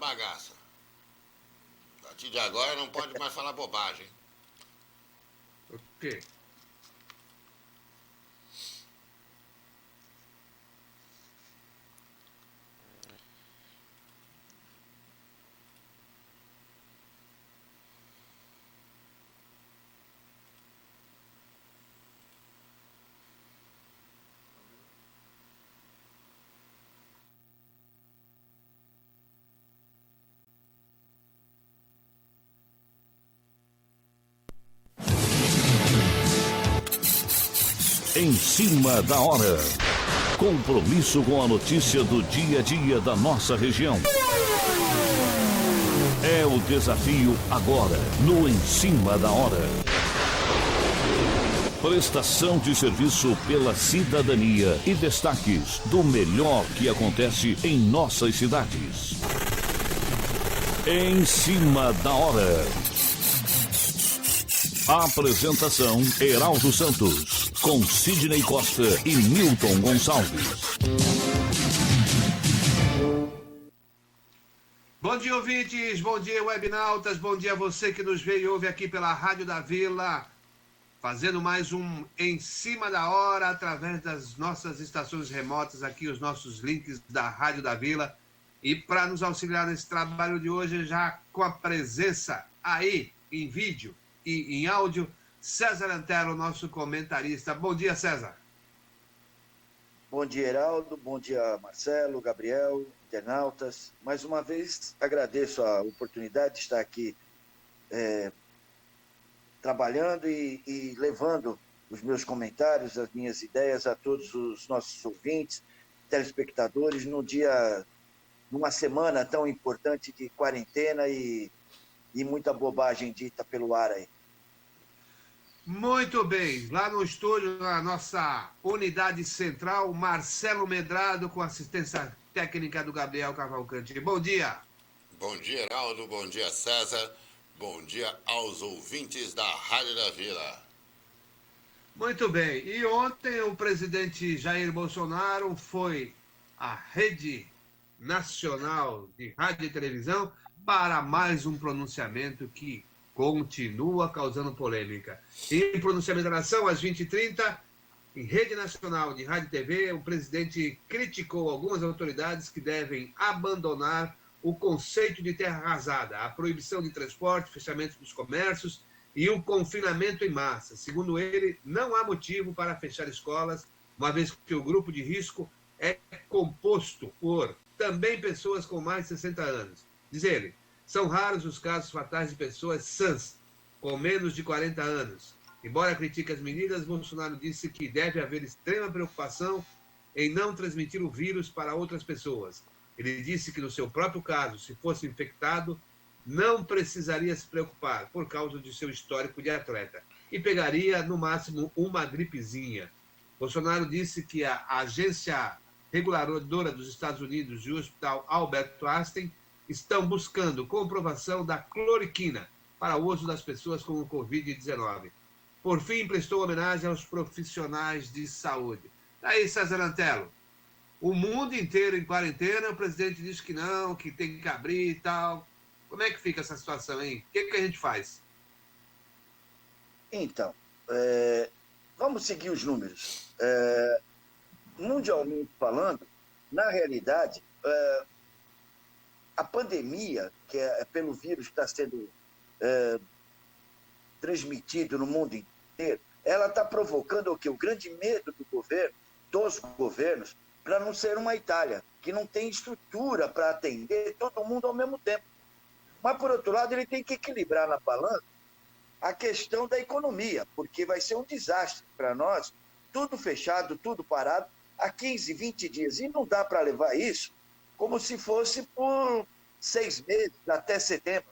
bagaça. A partir de agora não pode mais falar bobagem. Ok. Em cima da hora. Compromisso com a notícia do dia a dia da nossa região. É o desafio agora, no Em Cima da Hora. Prestação de serviço pela cidadania e destaques do melhor que acontece em nossas cidades. Em Cima da Hora. Apresentação: Heraldo Santos, com Sidney Costa e Milton Gonçalves. Bom dia, ouvintes, bom dia, webnautas, bom dia a você que nos vê e ouve aqui pela Rádio da Vila, fazendo mais um Em Cima da Hora, através das nossas estações remotas, aqui os nossos links da Rádio da Vila. E para nos auxiliar nesse trabalho de hoje, já com a presença aí, em vídeo e em áudio, César Antero, nosso comentarista. Bom dia, César. Bom dia, Heraldo. Bom dia, Marcelo, Gabriel, internautas. Mais uma vez, agradeço a oportunidade de estar aqui trabalhando e levando os meus comentários, as minhas ideias a todos os nossos ouvintes, telespectadores, numa semana tão importante de quarentena e muita bobagem dita pelo ar aí. Muito bem, lá no estúdio, na nossa unidade central, Marcelo Medrado, com assistência técnica do Gabriel Cavalcante. Bom dia. Bom dia, Heraldo. Bom dia, César. Bom dia aos ouvintes da Rádio da Vila. Muito bem, e ontem o presidente Jair Bolsonaro foi à Rede Nacional de Rádio e Televisão para mais um pronunciamento que continua causando polêmica. Em pronunciamento da nação, às 20h30, em Rede Nacional de Rádio e TV, o presidente criticou algumas autoridades que devem abandonar o conceito de terra arrasada, a proibição de transporte, fechamento dos comércios e o confinamento em massa. Segundo ele, não há motivo para fechar escolas, uma vez que o grupo de risco é composto por também pessoas com mais de 60 anos. Diz ele, são raros os casos fatais de pessoas sãs, com menos de 40 anos. Embora critique as medidas, Bolsonaro disse que deve haver extrema preocupação em não transmitir o vírus para outras pessoas. Ele disse que, no seu próprio caso, se fosse infectado, não precisaria se preocupar por causa de seu histórico de atleta e pegaria, no máximo, uma gripezinha. Bolsonaro disse que a agência reguladora dos Estados Unidos e o Hospital Albert Einstein estão buscando comprovação da cloroquina para o uso das pessoas com o Covid-19. Por fim, prestou homenagem aos profissionais de saúde. Daí, César Antelo, o mundo inteiro em quarentena, o presidente diz que não, que tem que abrir e tal. Como é que fica essa situação, hein? O que a gente faz? Então, vamos seguir os números. Mundialmente falando, na realidade, a pandemia, que é pelo vírus que está sendo transmitido no mundo inteiro, ela está provocando o quê? O grande medo dos governos, para não ser uma Itália, que não tem estrutura para atender todo mundo ao mesmo tempo. Mas, por outro lado, ele tem que equilibrar na balança a questão da economia, porque vai ser um desastre para nós, tudo fechado, tudo parado, há 15, 20 dias. E não dá para levar isso como se fosse por 6 meses, até setembro.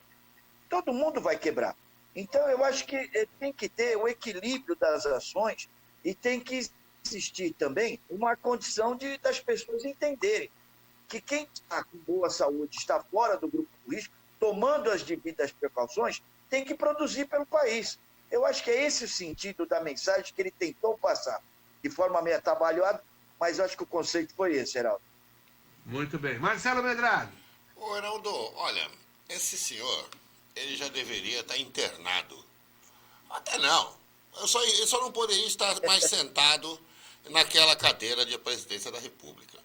Todo mundo vai quebrar. Então, eu acho que tem que ter o equilíbrio das ações e tem que existir também uma condição das pessoas entenderem que quem está com boa saúde, está fora do grupo de risco, tomando as devidas precauções, tem que produzir pelo país. Eu acho que é esse o sentido da mensagem que ele tentou passar, de forma meio atabalhoada, mas eu acho que o conceito foi esse, Heraldo. Muito bem. Marcelo Medrado. Ô, Heraldo, olha, esse senhor, ele já deveria estar internado. Até não. Eu só não poderia estar mais sentado naquela cadeira de presidência da República,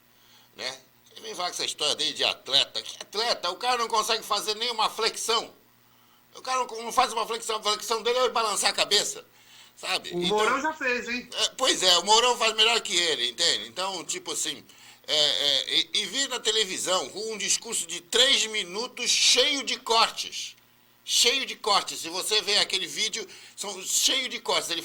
né? Ele vem falar com essa história dele de atleta. Que atleta? O cara não consegue fazer nenhuma flexão. O cara não faz uma flexão. A flexão dele é balançar a cabeça, sabe? O Mourão já fez, hein? Pois é, o Mourão faz melhor que ele, entende? Então, tipo assim, e vir na televisão com um discurso de 3 minutos cheio de cortes. Cheio de cortes. Se você vê aquele vídeo, são cheio de cortes. Ele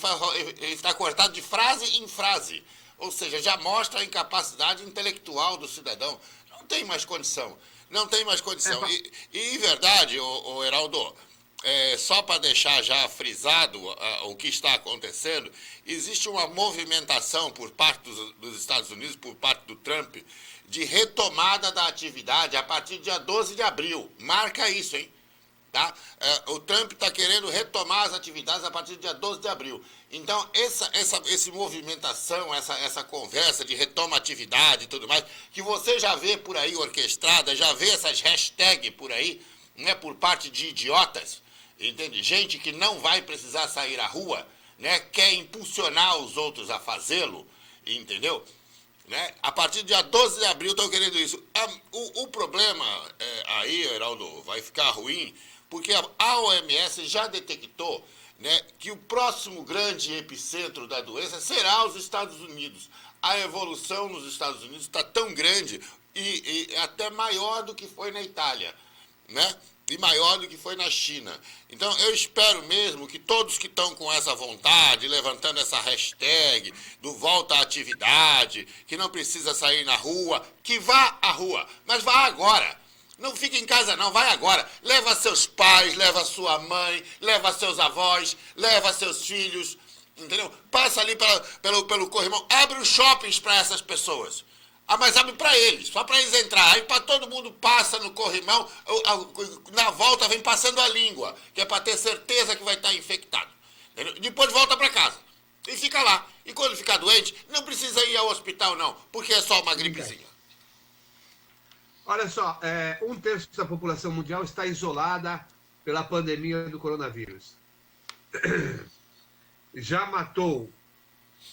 está cortado de frase em frase. Ou seja, já mostra a incapacidade intelectual do cidadão. Não tem mais condição. Não tem mais condição. E em verdade, ô Heraldo, só para deixar já frisado o que está acontecendo, existe uma movimentação por parte dos Estados Unidos, por parte do Trump, de retomada da atividade a partir do dia 12 de abril. Marca isso, hein? Tá? O Trump está querendo retomar as atividades a partir do dia 12 de abril. Então, essa movimentação, essa conversa de retoma atividade e tudo mais, que você já vê por aí orquestrada, já vê essas hashtags por aí, né, por parte de idiotas, entende? Gente que não vai precisar sair à rua, né, quer impulsionar os outros a fazê-lo, entendeu? Né? A partir do dia 12 de abril estão querendo isso. O problema aí, Heraldo, vai ficar ruim, porque a OMS já detectou, né, que o próximo grande epicentro da doença será os Estados Unidos. A evolução nos Estados Unidos está tão grande e até maior do que foi na Itália, né? E maior do que foi na China. Então, eu espero mesmo que todos que estão com essa vontade, levantando essa hashtag do volta à atividade, que não precisa sair na rua, que vá à rua, mas vá agora. Não fique em casa não, vai agora. Leva seus pais, leva sua mãe, leva seus avós, leva seus filhos, entendeu? Passa ali pelo corrimão, abre os shoppings para essas pessoas. Mas abre para eles, só para eles entrar. Aí para todo mundo passa no corrimão, na volta vem passando a língua, que é para ter certeza que vai estar infectado. Entendeu? Depois volta para casa e fica lá. E quando ficar doente, não precisa ir ao hospital não, porque é só uma gripezinha. Olha só, 1/3 da população mundial está isolada pela pandemia do coronavírus. Já matou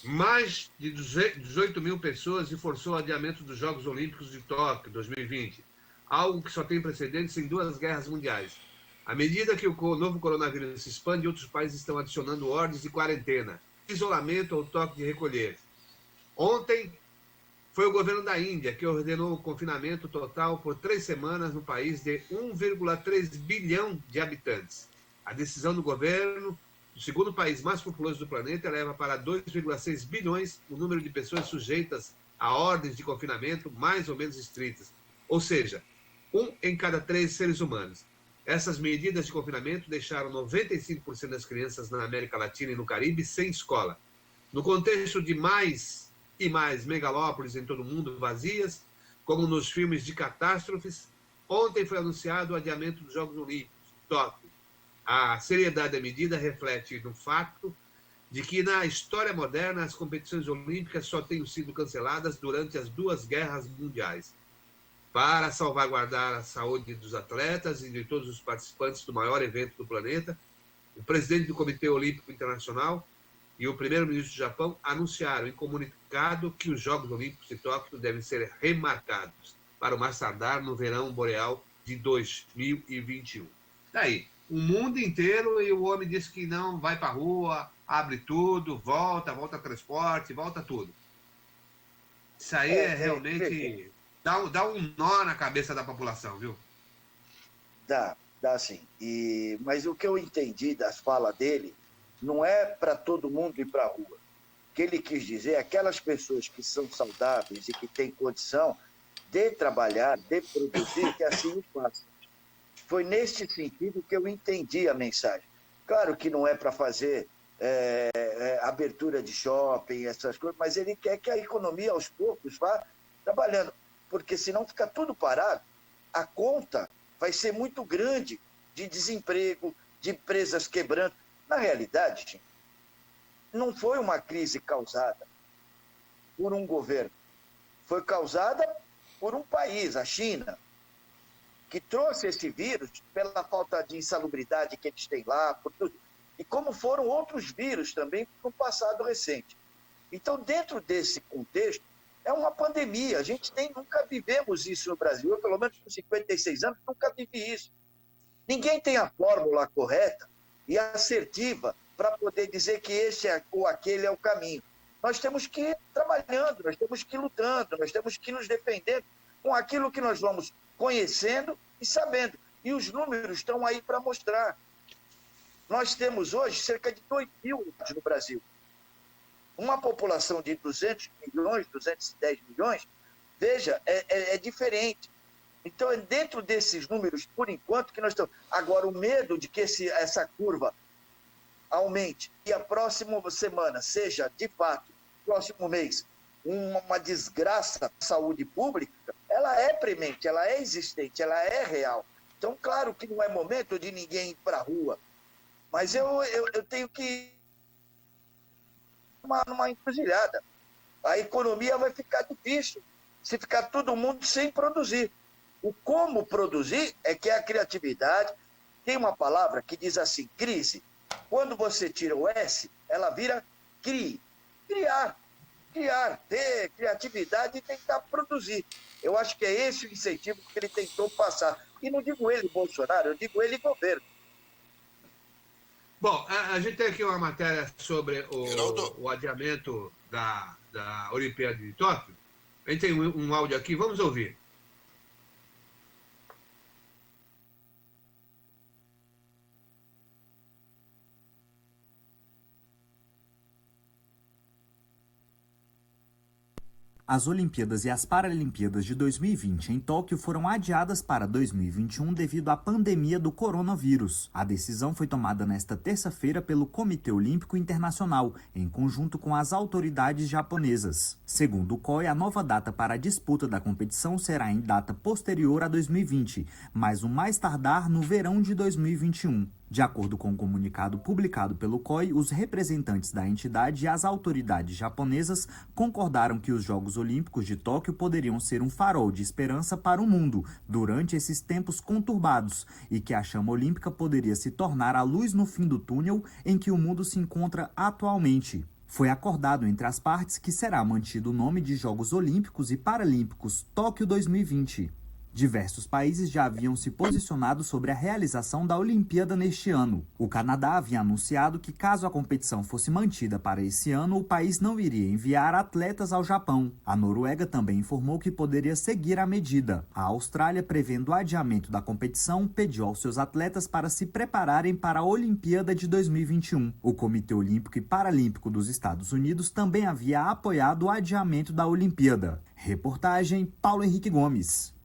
mais de 18 mil pessoas e forçou o adiamento dos Jogos Olímpicos de Tóquio 2020, algo que só tem precedentes em 2 guerras mundiais. À medida que o novo coronavírus se expande, outros países estão adicionando ordens de quarentena, isolamento ou toque de recolher. Ontem, foi o governo da Índia que ordenou o confinamento total por 3 semanas no país de 1,3 bilhão de habitantes. A decisão do governo, o segundo país mais populoso do planeta, leva para 2,6 bilhões o número de pessoas sujeitas a ordens de confinamento mais ou menos estritas. Ou seja, 1 em cada 3 seres humanos. Essas medidas de confinamento deixaram 95% das crianças na América Latina e no Caribe sem escola. No contexto de mais e mais megalópolis em todo o mundo vazias, como nos filmes de catástrofes, ontem foi anunciado o adiamento dos Jogos Olímpicos, Tóquio. A seriedade da medida reflete no fato de que na história moderna as competições olímpicas só têm sido canceladas durante as 2 guerras mundiais. Para salvaguardar a saúde dos atletas e de todos os participantes do maior evento do planeta, o presidente do Comitê Olímpico Internacional e o primeiro-ministro do Japão anunciaram em comunicado que os Jogos Olímpicos de Tóquio devem ser remarcados para o mais tardar no verão boreal de 2021. Daí, o mundo inteiro, e o homem disse que não vai para a rua, abre tudo, volta transporte, volta tudo. Isso aí realmente dá um nó na cabeça da população, viu? Dá sim. Mas o que eu entendi das falas dele não é para todo mundo ir para a rua. O que ele quis dizer é aquelas pessoas que são saudáveis e que têm condição de trabalhar, de produzir, que assim o façam. Foi nesse sentido que eu entendi a mensagem. Claro que não é para fazer abertura de shopping, essas coisas, mas ele quer que a economia, aos poucos, vá trabalhando. Porque senão fica tudo parado, a conta vai ser muito grande de desemprego, de empresas quebrando. Na realidade, gente, não foi uma crise causada por um governo. Foi causada por um país, a China. que trouxe esse vírus pela falta de insalubridade que eles têm lá, por tudo, e como foram outros vírus também no passado recente. Então, dentro desse contexto, é uma pandemia. A gente nunca vivemos isso no Brasil. Eu, pelo menos com 56 anos, nunca vivi isso. Ninguém tem a fórmula correta e assertiva para poder dizer que esse ou aquele é o caminho. Nós temos que ir trabalhando, nós temos que ir lutando, nós temos que nos defender com aquilo que nós vamos conhecendo e sabendo. E os números estão aí para mostrar. Nós temos hoje cerca de 2 mil no Brasil. Uma população de 200 milhões, 210 milhões, veja, é diferente. Então, é dentro desses números, por enquanto, que nós estamos... Agora, o medo de que essa curva aumente e a próxima semana seja, de fato, próximo mês, uma desgraça à saúde pública, ela é premente, ela é existente, ela é real. Então, claro que não é momento de ninguém ir para a rua, mas eu tenho que ir numa encruzilhada. A economia vai ficar difícil se ficar todo mundo sem produzir. O como produzir é que é a criatividade. Tem uma palavra que diz assim, crise. Quando você tira o S, ela vira CRI. Criar, ter criatividade e tentar produzir. Eu acho que é esse o incentivo que ele tentou passar. E não digo ele, Bolsonaro, eu digo ele, governo. Bom, a gente tem aqui uma matéria sobre o adiamento da Olimpíada de Tóquio. A gente tem um áudio aqui, vamos ouvir. As Olimpíadas e as Paralimpíadas de 2020 em Tóquio foram adiadas para 2021 devido à pandemia do coronavírus. A decisão foi tomada nesta terça-feira pelo Comitê Olímpico Internacional, em conjunto com as autoridades japonesas. Segundo o COI, a nova data para a disputa da competição será em data posterior a 2020, mas o mais tardar no verão de 2021. De acordo com o comunicado publicado pelo COI, os representantes da entidade e as autoridades japonesas concordaram que os Jogos Olímpicos de Tóquio poderiam ser um farol de esperança para o mundo durante esses tempos conturbados e que a chama olímpica poderia se tornar a luz no fim do túnel em que o mundo se encontra atualmente. Foi acordado entre as partes que será mantido o nome de Jogos Olímpicos e Paralímpicos Tóquio 2020. Diversos países já haviam se posicionado sobre a realização da Olimpíada neste ano. O Canadá havia anunciado que, caso a competição fosse mantida para esse ano, o país não iria enviar atletas ao Japão. A Noruega também informou que poderia seguir a medida. A Austrália, prevendo o adiamento da competição, pediu aos seus atletas para se prepararem para a Olimpíada de 2021. O Comitê Olímpico e Paralímpico dos Estados Unidos também havia apoiado o adiamento da Olimpíada. Reportagem Paulo Henrique Gomes.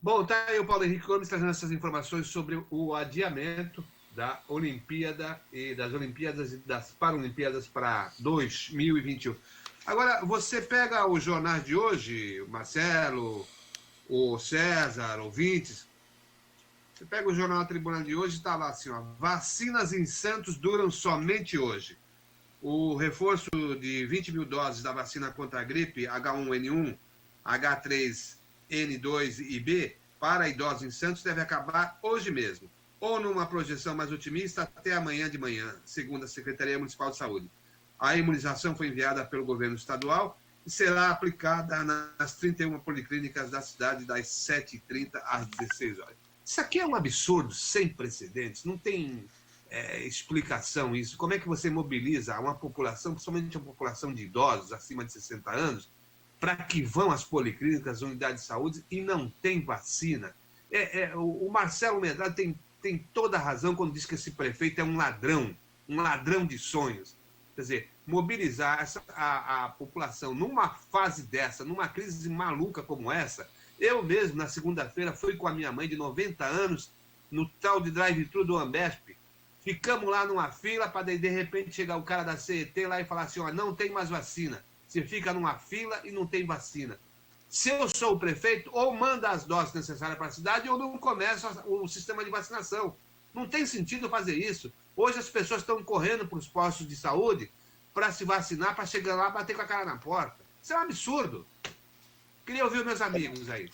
Bom, tá aí o Paulo Henrique Gomes trazendo essas informações sobre o adiamento da Olimpíada e das Olimpíadas e das Paralimpíadas para 2021. Agora, você pega os jornais de hoje, o Marcelo, o César, ouvintes, você pega o jornal Tribuna de hoje e está lá assim, ó, vacinas em Santos duram somente hoje. O reforço de 20 mil doses da vacina contra a gripe H1N1, H3N2 e B para idosos em Santos deve acabar hoje mesmo, ou numa projeção mais otimista até amanhã de manhã, segundo a Secretaria Municipal de Saúde. A imunização foi enviada pelo governo estadual e será aplicada nas 31 policlínicas da cidade das 7h30 às 16 horas. Isso aqui é um absurdo sem precedentes, não tem explicação isso. Como é que você mobiliza uma população, principalmente a população de idosos acima de 60 anos, para que vão às policlínicas, às unidades de saúde e não tem vacina? O Marcelo Medrado tem toda a razão quando diz que esse prefeito é um ladrão de sonhos. Quer dizer, mobilizar a população numa fase dessa, numa crise maluca como essa. Eu mesmo, na segunda-feira, fui com a minha mãe de 90 anos no tal de drive-thru do Ambesp. Ficamos lá numa fila para de repente chegar o cara da CET lá e falar assim, ó, não tem mais vacina. Você fica numa fila e não tem vacina. Se eu sou o prefeito, ou manda as doses necessárias para a cidade, ou não começa o sistema de vacinação. Não tem sentido fazer isso. Hoje as pessoas estão correndo para os postos de saúde para se vacinar, para chegar lá e bater com a cara na porta. Isso é um absurdo. Queria ouvir meus amigos aí.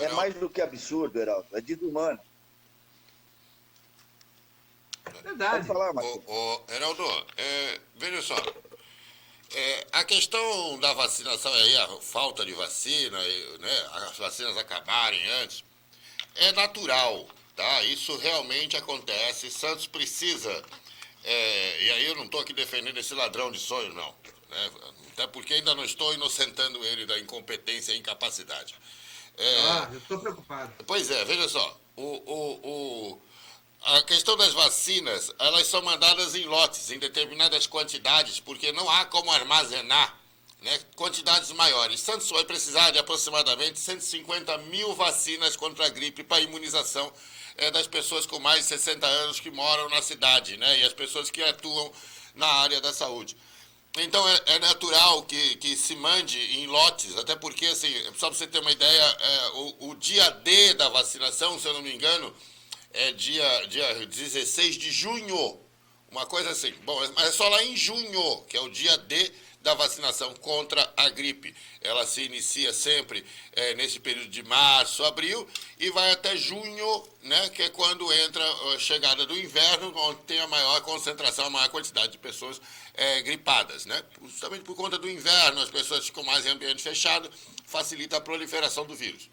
É mais do que absurdo, Heraldo. É desumano. Verdade. Pode falar, Marcos. Heraldo, veja só. A questão da vacinação aí, a falta de vacina, né, as vacinas acabarem antes, é natural, tá? Isso realmente acontece. Santos precisa, e aí eu não estou aqui defendendo esse ladrão de sonho, não, né? Até porque ainda não estou inocentando ele da incompetência e incapacidade. Eu estou preocupado. Pois é, veja só, a questão das vacinas, elas são mandadas em lotes, em determinadas quantidades, porque não há como armazenar, né, quantidades maiores. Santos vai precisar de aproximadamente 150 mil vacinas contra a gripe para imunização das pessoas com mais de 60 anos que moram na cidade, né, e as pessoas que atuam na área da saúde. Então é natural que se mande em lotes, até porque, assim, só para você ter uma ideia, o dia D da vacinação, se eu não me engano, é dia 16 de junho, uma coisa assim. Bom, mas é só lá em junho, que é o dia D da vacinação contra a gripe. Ela se inicia sempre nesse período de março, abril, e vai até junho, né, que é quando entra a chegada do inverno, onde tem a maior concentração, a maior quantidade de pessoas gripadas, né? Justamente por conta do inverno, as pessoas ficam mais em ambiente fechado, facilita a proliferação do vírus.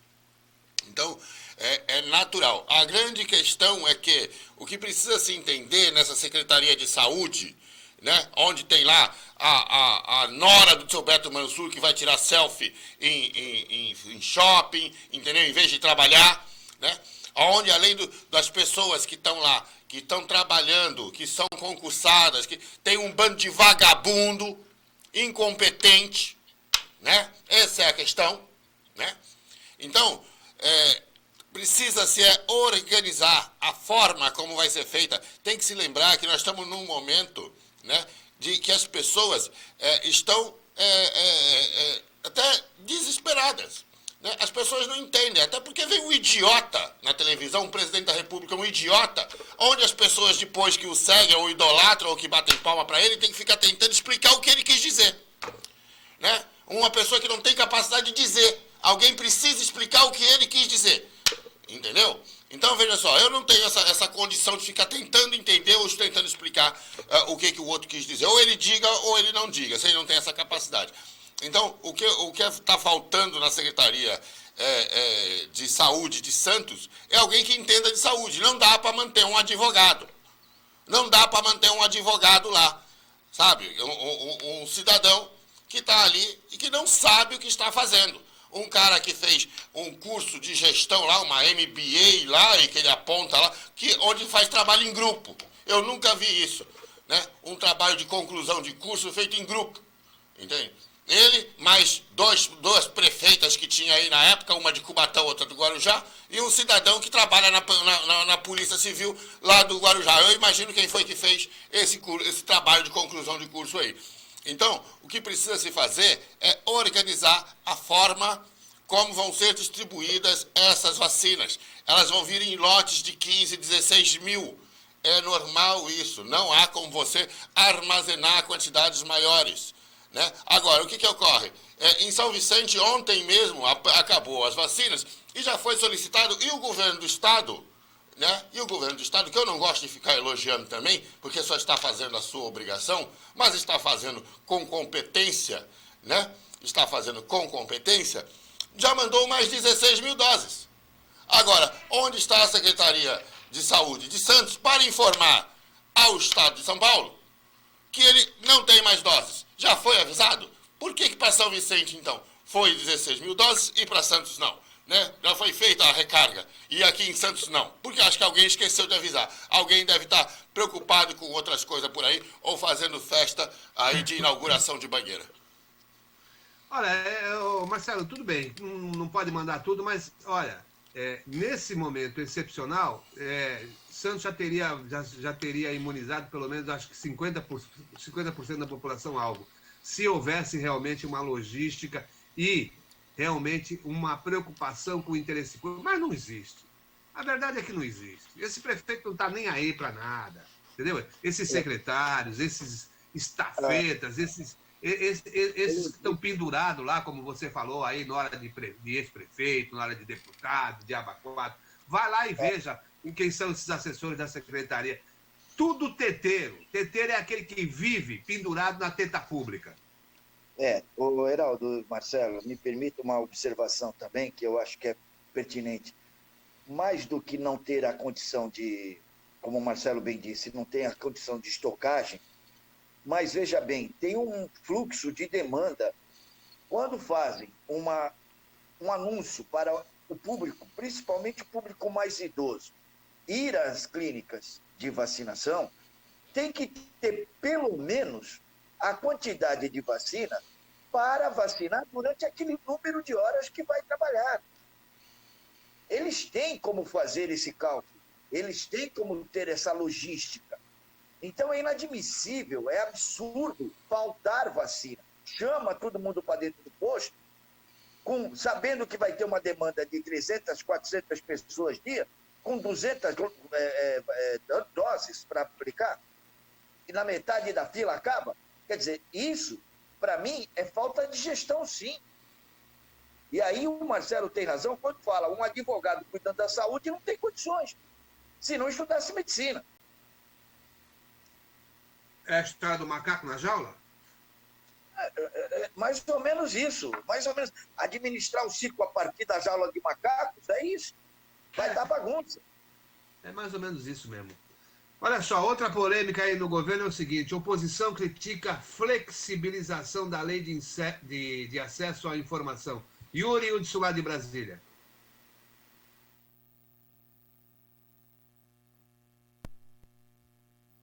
Então, é natural. A grande questão é que o que precisa se entender nessa Secretaria de Saúde, né, onde tem lá a nora do seu Beto Mansur que vai tirar selfie em shopping, entendeu? Em vez de trabalhar, né? Onde além das pessoas que estão lá, que estão trabalhando, que são concursadas, que tem um bando de vagabundo, incompetente, né? Essa é a questão, né? Então, precisa se organizar a forma como vai ser feita. Tem que se lembrar que nós estamos num momento, né, de que as pessoas estão até desesperadas, né? As pessoas não entendem, até porque vem um idiota na televisão, um presidente da República, um idiota, onde as pessoas depois que o seguem ou idolatram ou que batem palma para ele, tem que ficar tentando explicar o que ele quis dizer, né? Uma pessoa que não tem capacidade de dizer, alguém precisa explicar o que ele quis dizer. Entendeu? Então, veja só, eu não tenho essa condição de ficar tentando entender ou tentando explicar o que o outro quis dizer. Ou ele diga ou ele não diga, você não tem essa capacidade. Então, o que está faltando na Secretaria de Saúde de Santos é alguém que entenda de saúde. Não dá para manter um advogado. Não dá para manter um advogado lá, sabe? Um cidadão que está ali e que não sabe o que está fazendo. Um cara que fez um curso de gestão lá, uma MBA lá, e que ele aponta lá, onde faz trabalho em grupo. Eu nunca vi isso, né? Um trabalho de conclusão de curso feito em grupo, entende? Ele, mais duas prefeitas que tinha aí na época, uma de Cubatão, outra do Guarujá, e um cidadão que trabalha na Polícia Civil lá do Guarujá. Eu imagino quem foi que fez esse trabalho de conclusão de curso aí. Então, o que precisa se fazer é organizar a forma como vão ser distribuídas essas vacinas. Elas vão vir em lotes de 15, 16 mil. É normal isso. Não há como você armazenar quantidades maiores, né? Agora, o que ocorre? Em São Vicente, ontem mesmo, acabou as vacinas e já foi solicitado, e o governo do Estado, né? E o governo do Estado, que eu não gosto de ficar elogiando também, porque só está fazendo a sua obrigação, mas está fazendo com competência, né? Está fazendo com competência, já mandou mais 16 mil doses. Agora, onde está a Secretaria de Saúde de Santos para informar ao Estado de São Paulo que ele não tem mais doses? Já foi avisado? Por que para São Vicente, então, foi 16 mil doses e para Santos não? Né? Já foi feita a recarga. E aqui em Santos não. Porque acho que alguém esqueceu de avisar. Alguém deve estar preocupado com outras coisas por aí, ou fazendo festa aí de inauguração de banheira. Olha, Marcelo, tudo bem, não pode mandar tudo, mas, olha, nesse momento excepcional, Santos já teria imunizado pelo menos, acho que 50% da população alvo. Se houvesse realmente uma logística e realmente uma preocupação com o interesse público, mas não existe. A verdade é que não existe. Esse prefeito não está nem aí para nada, entendeu? Esses secretários, esses estafetas, Esses que estão pendurados lá, como você falou aí, na hora de ex-prefeito, na hora de deputado, de abacuado, vai lá e veja quem são esses assessores da secretaria. Tudo teteiro. Teteiro é aquele que vive pendurado na teta pública. O Heraldo, Marcelo, me permita uma observação também, que eu acho que é pertinente. Mais do que não ter a condição de, como o Marcelo bem disse, não tem a condição de estocagem, mas veja bem, tem um fluxo de demanda. Quando fazem um anúncio para o público, principalmente o público mais idoso, ir às clínicas de vacinação, tem que ter pelo menos a quantidade de vacina para vacinar durante aquele número de horas que vai trabalhar. Eles têm como fazer esse cálculo, eles têm como ter essa logística. Então é inadmissível, é absurdo faltar vacina. Chama todo mundo para dentro do posto, sabendo que vai ter uma demanda de 300, 400 pessoas dia, com 200 doses para aplicar, e na metade da fila acaba. Quer dizer, isso, para mim, é falta de gestão, sim. E aí o Marcelo tem razão quando fala, um advogado cuidando da saúde não tem condições, se não estudasse medicina. É a história do macaco na jaula? Mais ou menos isso, mais ou menos. Administrar o circo a partir da jaula de macacos, é isso. Vai dar bagunça. É mais ou menos isso mesmo. Olha só, outra polêmica aí no governo é o seguinte: a oposição critica a flexibilização da lei de acesso à informação. Yuri Hudson, lá de Brasília.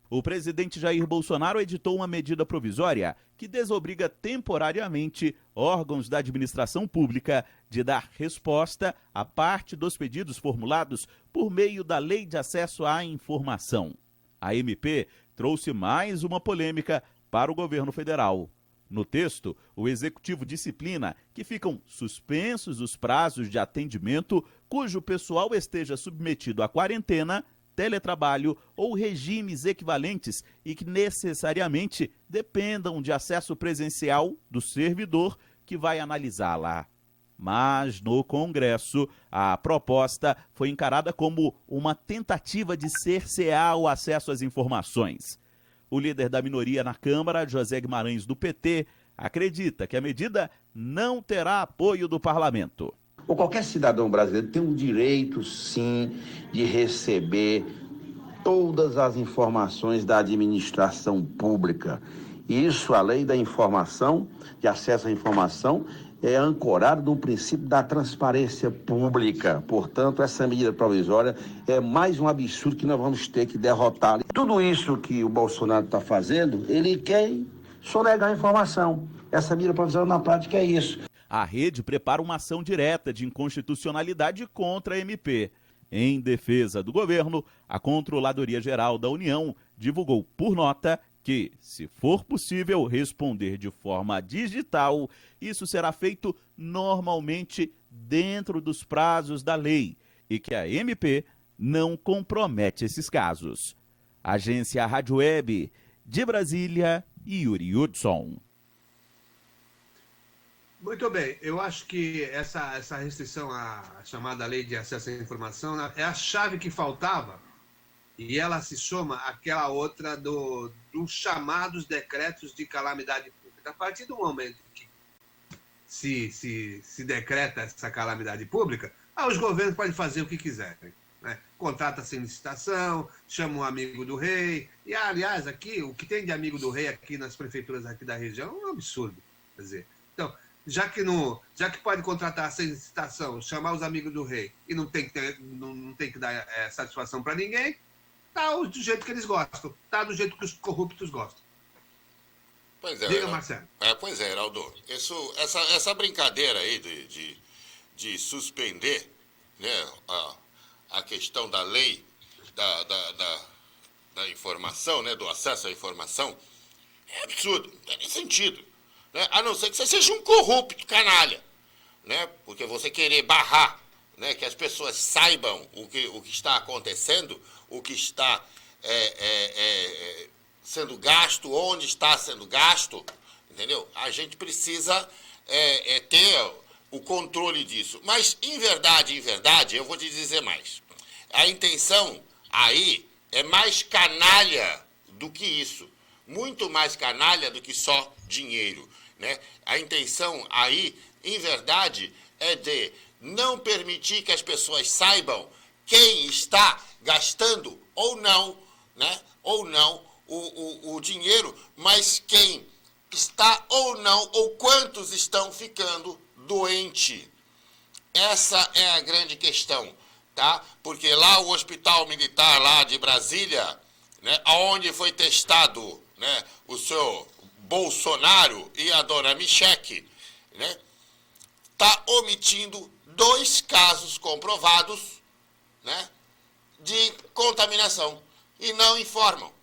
O presidente Jair Bolsonaro editou uma medida provisória que desobriga temporariamente órgãos da administração pública de dar resposta a parte dos pedidos formulados por meio da Lei de Acesso à Informação. A MP trouxe mais uma polêmica para o governo federal. No texto, o executivo disciplina que ficam suspensos os prazos de atendimento cujo pessoal esteja submetido à quarentena, teletrabalho ou regimes equivalentes e que necessariamente dependam de acesso presencial do servidor que vai analisá-la. Mas, no Congresso, a proposta foi encarada como uma tentativa de cercear o acesso às informações. O líder da minoria na Câmara, José Guimarães, do PT, acredita que a medida não terá apoio do parlamento. Ou qualquer cidadão brasileiro tem o direito, sim, de receber todas as informações da administração pública. Isso, a lei da informação, de acesso à informação, é ancorado no princípio da transparência pública. Portanto, essa medida provisória é mais um absurdo que nós vamos ter que derrotar. Tudo isso que o Bolsonaro está fazendo, ele quer sonegar a informação. Essa medida provisória, na prática, é isso. A rede prepara uma ação direta de inconstitucionalidade contra a MP. Em defesa do governo, a Controladoria Geral da União divulgou por nota que, se for possível responder de forma digital, isso será feito normalmente dentro dos prazos da lei e que a MP não compromete esses casos. Agência Rádio Web de Brasília, Yuri Hudson. Muito bem, eu acho que essa restrição à chamada Lei de Acesso à Informação é a chave que faltava e ela se soma àquela outra dos chamados decretos de calamidade pública. A partir do momento que se decreta essa calamidade pública, os governos podem fazer o que quiserem. Né? Contrata sem licitação, chama um amigo do rei. E, aliás, aqui, o que tem de amigo do rei aqui nas prefeituras aqui da região é um absurdo. Quer dizer, então, já que pode contratar sem licitação, chamar os amigos do rei e não tem que dar satisfação para ninguém, tá do jeito que eles gostam, tá do jeito que os corruptos gostam. Pois é, Diga, Marcelo. Pois é, Heraldo. Essa brincadeira aí de suspender, né, a questão da lei da informação, né, do acesso à informação, é absurdo, não tem nem sentido. Né? A não ser que você seja um corrupto canalha, né? Porque você querer barrar, né, que as pessoas saibam o que está acontecendo, o que está sendo gasto, onde está sendo gasto, entendeu? A gente precisa ter o controle disso. Mas, em verdade, eu vou te dizer mais. A intenção aí é mais canalha do que isso. Muito mais canalha do que só dinheiro, né? A intenção aí, em verdade, é de não permitir que as pessoas saibam quem está gastando ou não, né? Ou não o dinheiro, mas quem está ou não, ou quantos estão ficando doente. Essa é a grande questão, tá? Porque lá o hospital militar lá de Brasília, né, onde foi testado, né, o senhor Bolsonaro e a dona Michele, né, tá omitindo 2 casos comprovados, né, de contaminação e não informam.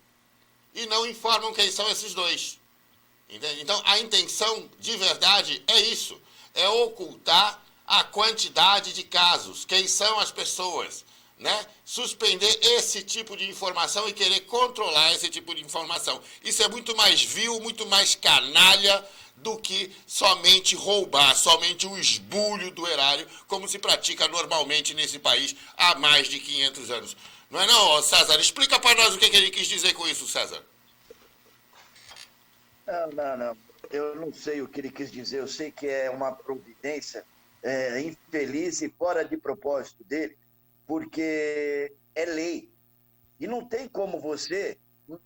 E não informam quem são esses 2. Entende? Então, a intenção de verdade é isso, é ocultar a quantidade de casos, quem são as pessoas, né? Suspender esse tipo de informação e querer controlar esse tipo de informação. Isso é muito mais vil, muito mais canalha do que somente roubar, somente o esbulho do erário, como se pratica normalmente nesse país há mais de 500 anos. Não é não, César? Explica para nós o que ele quis dizer com isso, César. Não. Eu não sei o que ele quis dizer. Eu sei que é uma providência infeliz e fora de propósito dele, porque é lei. E não tem como você,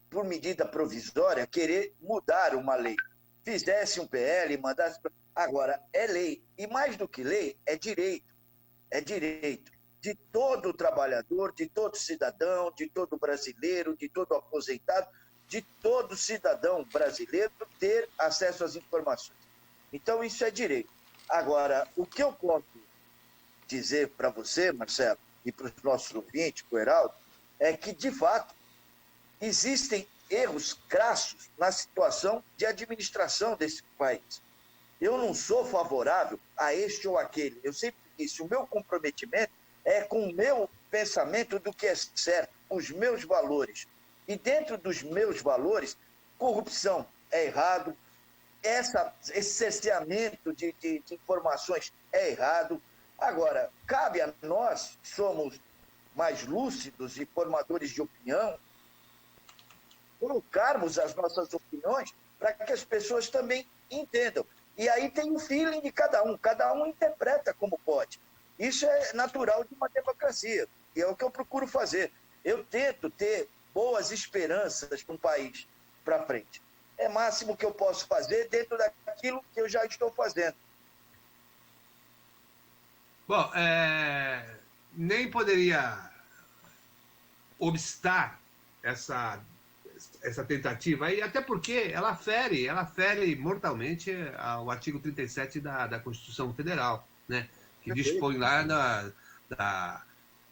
por medida provisória, querer mudar uma lei. Fizesse um PL, mandasse... Agora, é lei. E mais do que lei, é direito. É direito de todo trabalhador, de todo cidadão, de todo brasileiro, de todo aposentado, de todo cidadão brasileiro ter acesso às informações. Então, isso é direito. Agora, o que eu posso dizer para você, Marcelo, e para os nossos ouvintes, para o Heraldo, é que, de fato, existem erros crassos na situação de administração desse país. Eu não sou favorável a este ou aquele. Eu sempre disse, o meu comprometimento é com o meu pensamento do que é certo, os meus valores. E dentro dos meus valores, corrupção é errado, esse cerceamento de informações é errado. Agora, cabe a nós, que somos mais lúcidos e formadores de opinião, colocarmos as nossas opiniões para que as pessoas também entendam. E aí tem o feeling de cada um interpreta como pode. Isso é natural de uma democracia, e é o que eu procuro fazer. Eu tento ter boas esperanças para um país para frente. É o máximo que eu posso fazer dentro daquilo que eu já estou fazendo. Bom, nem poderia obstar essa tentativa aí, até porque ela fere mortalmente o artigo 37 da Constituição Federal, né? Que dispõe lá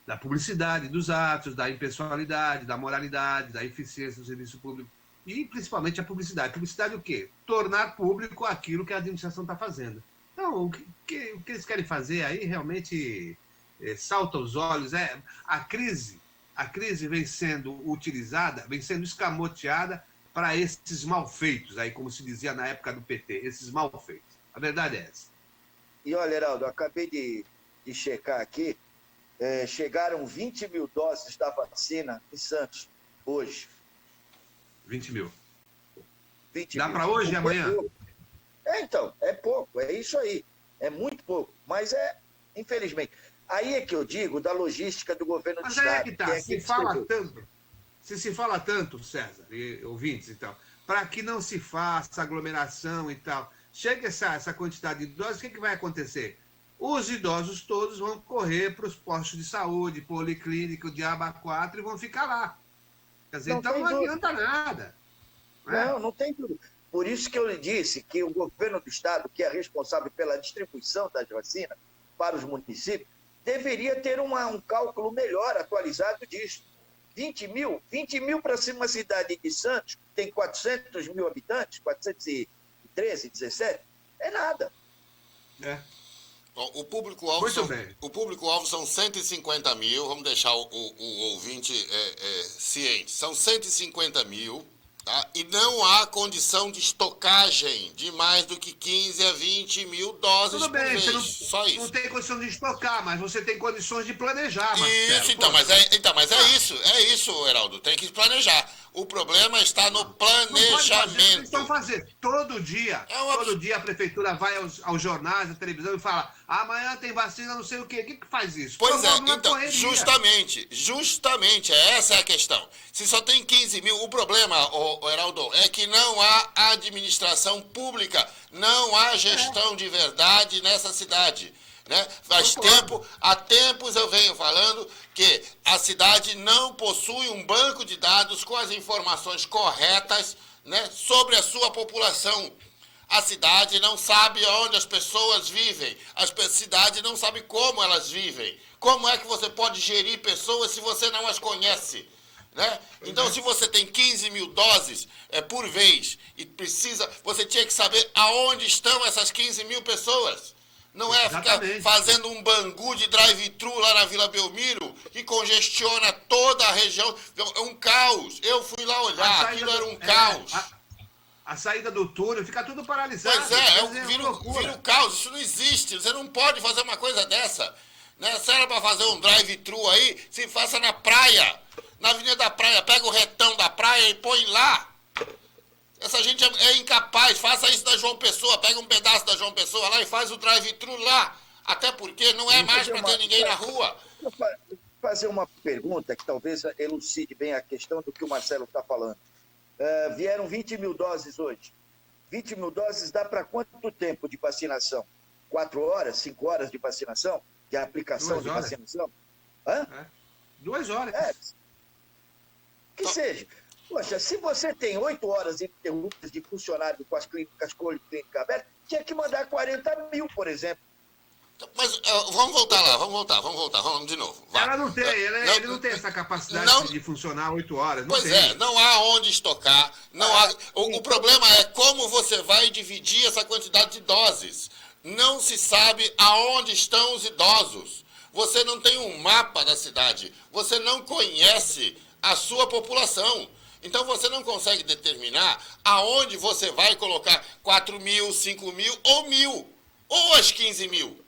da publicidade dos atos, da impessoalidade, da moralidade, da eficiência do serviço público e principalmente a publicidade. Publicidade o quê? Tornar público aquilo que a administração está fazendo. Então, o que eles querem fazer aí realmente salta aos olhos. A crise vem sendo utilizada, vem sendo escamoteada para esses malfeitos, aí, como se dizia na época do PT, esses malfeitos. A verdade é essa. E olha, Heraldo, eu acabei de checar aqui, chegaram 20 mil doses da vacina em Santos, hoje. 20 mil. 20 Dá mil. para hoje e amanhã? Então, é pouco, é isso aí. É muito pouco, mas infelizmente. Aí é que eu digo da logística do governo do Estado. Mas aí é que tá, se fala tanto, César, e ouvintes e tal, para que não se faça aglomeração e tal, chega essa quantidade de idosos, o que vai acontecer? Os idosos todos vão correr para os postos de saúde, policlínico, diabo 4 e vão ficar lá. Quer dizer, então não adianta nada. Não tem dúvida. Por isso que eu lhe disse que o governo do Estado, que é responsável pela distribuição das vacinas para os municípios, deveria ter um cálculo melhor, atualizado disso. 20 mil para uma cidade de Santos, que tem 400 mil habitantes, 413, 17, é nada. Bom, o público-alvo são 150 mil, vamos deixar o ouvinte ciente. São 150 mil Tá? E não há condição de estocagem de mais do que 15 a 20 mil doses Tudo por bem, vez. você Só não isso. tem condição de estocar, mas você tem condições de planejar, Marcelo. Isso, então, Poxa. mas é isso, Heraldo, tem que planejar. O problema está no Não pode fazer o que eles planejamento. estão fazendo. Todo dia a prefeitura vai aos jornais, à televisão e fala: amanhã tem vacina, não sei o quê. O que faz isso? Pois é, Numa então, correria. justamente, essa é a questão. Se só tem 15 mil, o problema, Heraldo, é que não há administração pública, não há gestão de verdade nessa cidade. Né? Há tempos eu venho falando que a cidade não possui um banco de dados com as informações corretas, né, sobre a sua população. A cidade não sabe onde as pessoas vivem, a cidade não sabe como elas vivem. Como é que você pode gerir pessoas se você não as conhece? Né? Então, se você tem 15 mil doses por vez e você tinha que saber aonde estão essas 15 mil pessoas. Não é ficar fazendo um bangu de drive-thru lá na Vila Belmiro, que congestiona toda a região. É um caos. Eu fui lá olhar, aquilo era um caos. A saída do túnel, fica tudo paralisado. Pois vira um caos. Isso não existe. Você não pode fazer uma coisa dessa. Né? Se era para fazer um drive-thru aí, se faça na praia. Na Avenida da Praia. Pega o retão da praia e põe lá. Essa gente é incapaz, faça isso da João Pessoa, pega um pedaço da João Pessoa lá e faz o drive-thru lá. Até porque não é mais para ter ninguém na rua. Fazer uma pergunta que talvez elucide bem a questão do que o Marcelo está falando. Vieram 20 mil doses hoje. 20 mil doses dá para quanto tempo de vacinação? 4 horas, 5 horas de vacinação? De aplicação de vacinação? 2 horas. Que seja. Poxa, se você tem 8 horas ininterruptas de funcionário com as clínicas clínica abertas, tinha que mandar 40 mil, por exemplo. Mas vamos voltar lá, vamos de novo. Ela não tem, ele não tem essa capacidade de funcionar 8 horas. Não há onde estocar. O problema é como você vai dividir essa quantidade de doses. Não se sabe aonde estão os idosos. Você não tem um mapa da cidade. Você não conhece a sua população. Então você não consegue determinar aonde você vai colocar 4 mil, 5 mil ou 1.000. Ou as 15 mil.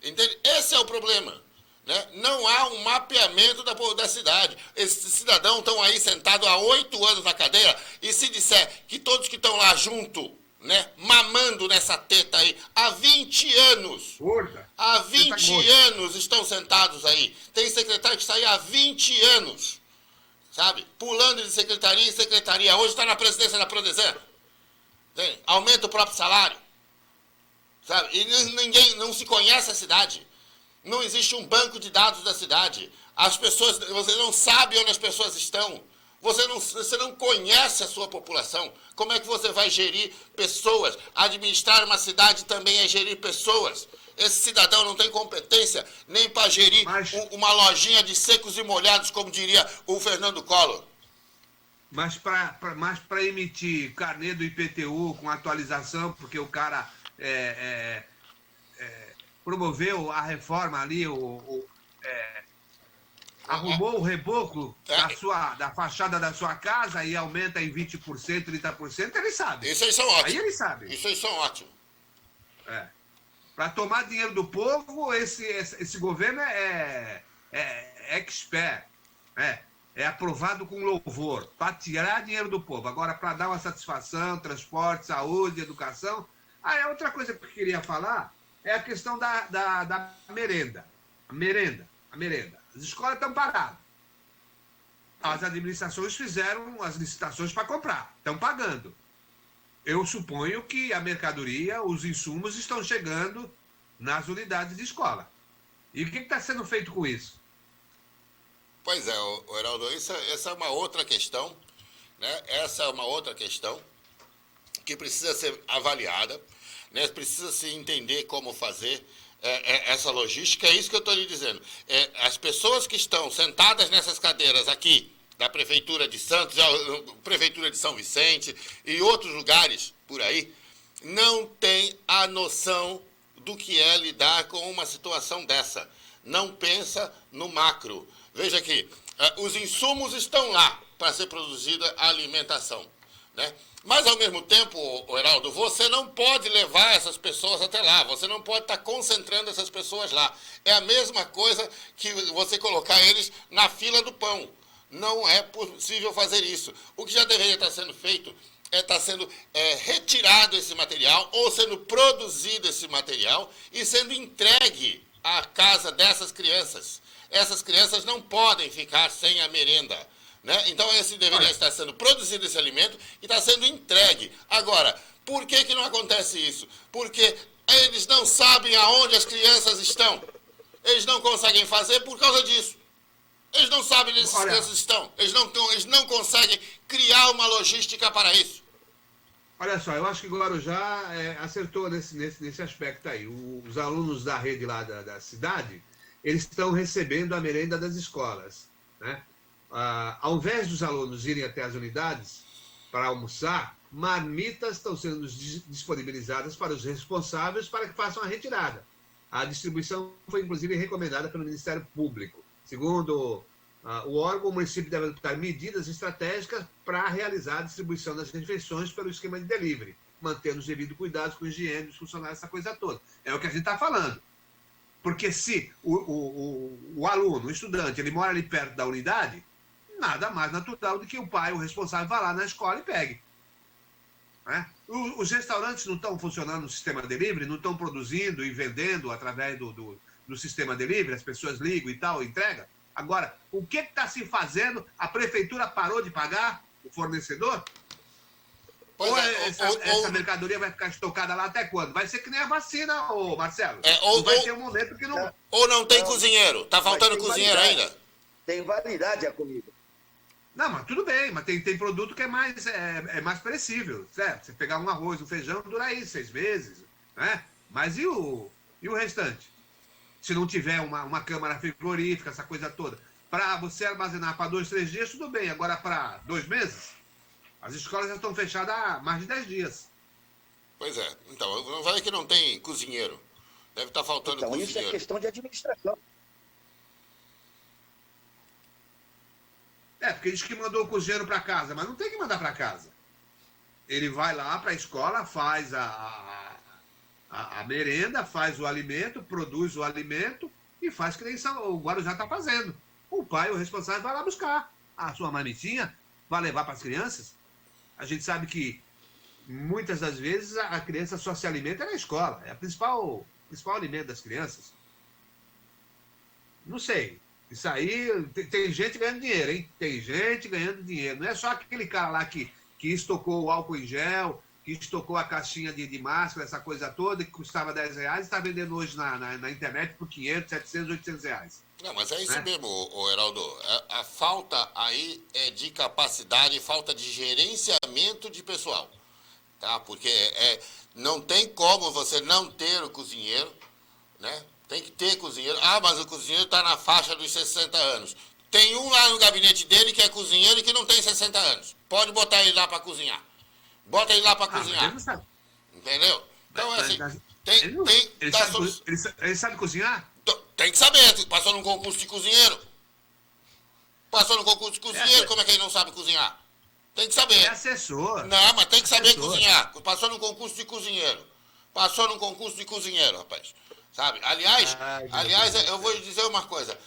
Entende? Esse é o problema. Né? Não há um mapeamento da cidade. Esses cidadãos estão aí sentados há 8 anos na cadeira e se disser que todos que estão lá junto, né, mamando nessa teta aí, há 20 anos. Há 20 anos estão sentados aí. Tem secretário que está aí há 20 anos. Sabe? Pulando de secretaria em secretaria. Hoje está na presidência da Prodesem. Aumenta o próprio salário. Sabe? E ninguém não se conhece a cidade. Não existe um banco de dados da cidade. As pessoas, você não sabe onde as pessoas estão. Você não conhece a sua população. Como é que você vai gerir pessoas? Administrar uma cidade também é gerir pessoas. Esse cidadão não tem competência nem para gerir uma lojinha de secos e molhados, como diria o Fernando Collor. Mas para emitir carnê do IPTU com atualização, porque o cara promoveu a reforma ali, arrumou o reboco da fachada da sua casa e aumenta em 20%, 30%, ele sabe. Isso aí são ótimos. Aí ele sabe. Isso aí são ótimos. Para tomar dinheiro do povo, esse governo é expert. É aprovado com louvor. Para tirar dinheiro do povo. Agora, para dar uma satisfação, transporte, saúde, educação. É outra coisa que eu queria falar é a questão da merenda. A merenda. As escolas estão paradas. As administrações fizeram as licitações para comprar. Estão pagando. Eu suponho que a mercadoria, os insumos estão chegando nas unidades de escola. E o que está sendo feito com isso? Pois é, Heraldo, essa é uma outra questão, né? Essa é uma outra questão que precisa ser avaliada, né? Precisa se entender como fazer essa logística. É isso que eu estou lhe dizendo. As pessoas que estão sentadas nessas cadeiras aqui, da Prefeitura de Santos, Prefeitura de São Vicente e outros lugares por aí, não tem a noção do que é lidar com uma situação dessa. Não pensa no macro. Veja aqui, os insumos estão lá para ser produzida a alimentação. né? Mas, ao mesmo tempo, Heraldo, você não pode levar essas pessoas até lá, você não pode estar concentrando essas pessoas lá. É a mesma coisa que você colocar eles na fila do pão. Não é possível fazer isso. O que já deveria estar sendo feito está sendo retirado esse material ou sendo produzido esse material e sendo entregue à casa dessas crianças. Essas crianças não podem ficar sem a merenda, né? Então, esse deveria estar sendo produzido esse alimento e está sendo entregue. Agora, por que não acontece isso? Porque eles não sabem aonde as crianças estão. Eles não conseguem fazer por causa disso. Eles não sabem onde as crianças estão. Eles não conseguem criar uma logística para isso. Olha só, eu acho que o Guarujá acertou nesse aspecto aí. Os alunos da rede lá da cidade, eles estão recebendo a merenda das escolas, né? Ao invés dos alunos irem até as unidades para almoçar, marmitas estão sendo disponibilizadas para os responsáveis para que façam a retirada. A distribuição foi, inclusive, recomendada pelo Ministério Público. Segundo o órgão, o município deve adotar medidas estratégicas para realizar a distribuição das refeições pelo esquema de delivery, mantendo os devidos cuidados com a higiene dos funcionários, essa coisa toda. É o que a gente está falando. Porque se o aluno, o estudante, ele mora ali perto da unidade, nada mais natural do que o pai, o responsável, vá lá na escola e pegue. Né? Os restaurantes não estão funcionando no sistema delivery, não estão produzindo e vendendo através do sistema delivery, as pessoas ligam e tal, entrega. Agora, o que está se fazendo? A prefeitura parou de pagar o fornecedor? Essa mercadoria vai ficar estocada lá até quando? Vai ser que nem a vacina, Marcelo. Vai ter um momento que não... Ou não tem cozinheiro. Está faltando cozinheiro ainda. Tem validade a comida. Não, mas tudo bem, mas tem produto que é mais perecível, certo? Você pegar um arroz, um feijão, dura aí 6 meses, né? Mas e o restante? Se não tiver uma câmara frigorífica, essa coisa toda, para você armazenar para 2, 3 dias, tudo bem. Agora, para 2 meses, as escolas já estão fechadas há mais de 10 dias. Pois é. Então, não vai que não tem cozinheiro. Deve estar faltando cozinheiro. Então, isso é questão de administração. Porque diz que mandou o cozinheiro para casa, mas não tem que mandar para casa. Ele vai lá para a escola, faz a merenda, faz o alimento, produz o alimento e faz que nem o Guarujá está fazendo. O pai, o responsável, vai lá buscar a sua marmitinha, vai levar para as crianças. A gente sabe que muitas das vezes a criança só se alimenta na escola. É o principal alimento das crianças. Não sei. Isso aí, tem gente ganhando dinheiro, hein? Tem gente ganhando dinheiro. Não é só aquele cara lá que estocou o álcool em gel, que estocou a caixinha de máscara, essa coisa toda, que custava R$10, e está vendendo hoje na internet por 500, 700, 800 reais. Não, mas é isso mesmo, Heraldo. A falta aí é de capacidade, falta de gerenciamento de pessoal. Tá? Porque não tem como você não ter o cozinheiro, né? Tem que ter cozinheiro. Ah, mas o cozinheiro está na faixa dos 60 anos. Tem um lá no gabinete dele que é cozinheiro e que não tem 60 anos. Pode botar ele lá para cozinhar. Bota ele lá para cozinhar. Entendeu? Então é assim. Ele sabe cozinhar? Tem que saber. Passou num concurso de cozinheiro. Passou num concurso de cozinheiro, como é que ele não sabe cozinhar? Tem que saber. É assessor. Não, mas tem que saber cozinhar. Passou num concurso de cozinheiro. Passou num concurso de cozinheiro, rapaz. Sabe? Aliás, eu vou lhe dizer uma coisa.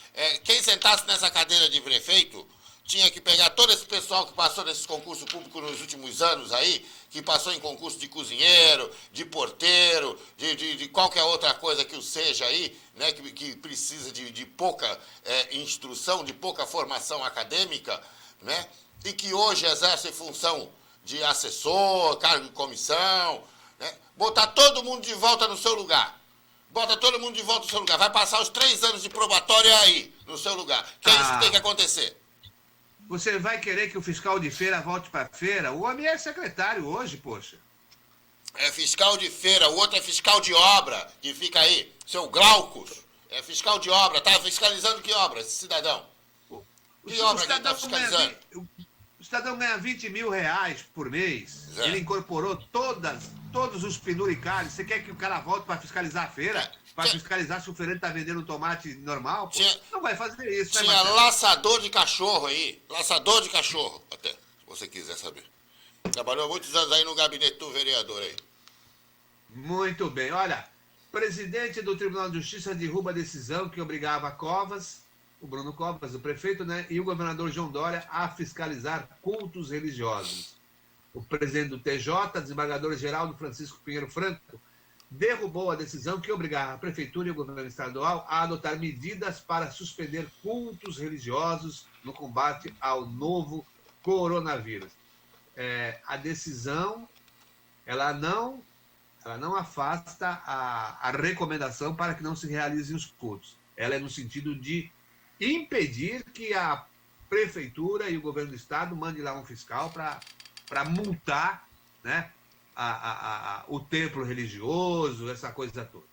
Quem sentasse nessa cadeira de prefeito tinha que pegar todo esse pessoal que passou nesses concursos públicos nos últimos anos aí, que passou em concurso de cozinheiro, de porteiro, de qualquer outra coisa que o seja aí, né, que precisa de pouca instrução, de pouca formação acadêmica, né, e que hoje exerce função de assessor, cargo de comissão, né, botar todo mundo de volta no seu lugar. Bota todo mundo de volta no seu lugar. Vai passar os 3 anos de probatório aí, no seu lugar. Que é isso que tem que acontecer. Você vai querer que o fiscal de feira volte para feira? O homem é secretário hoje, poxa. É fiscal de feira, o outro é fiscal de obra, que fica aí, seu Glaucus. É fiscal de obra, tá fiscalizando que obra, esse cidadão? Que obra que ele tá fiscalizando? O cidadão ganha 20 mil reais por mês. Ele incorporou todos os penduricalhos. Você quer que o cara volte para fiscalizar a feira? Para fiscalizar se o feirante está vendendo um tomate normal? Não vai fazer isso, né, Tinha laçador de cachorro aí. Laçador de cachorro, até, se você quiser saber. Trabalhou muitos anos aí no gabinete do vereador aí. Muito bem. Olha, presidente do Tribunal de Justiça derruba a decisão que obrigava Covas, o Bruno Covas, o prefeito, né, e o governador João Dória a fiscalizar cultos religiosos. O presidente do TJ, desembargador Geraldo Francisco Pinheiro Franco, derrubou a decisão que obrigava a prefeitura e o governo estadual a adotar medidas para suspender cultos religiosos no combate ao novo coronavírus. A decisão, ela não afasta a recomendação para que não se realizem os cultos. Ela é no sentido de impedir que a prefeitura e o governo do estado mandem lá um fiscal para multar, né, o templo religioso, essa coisa toda.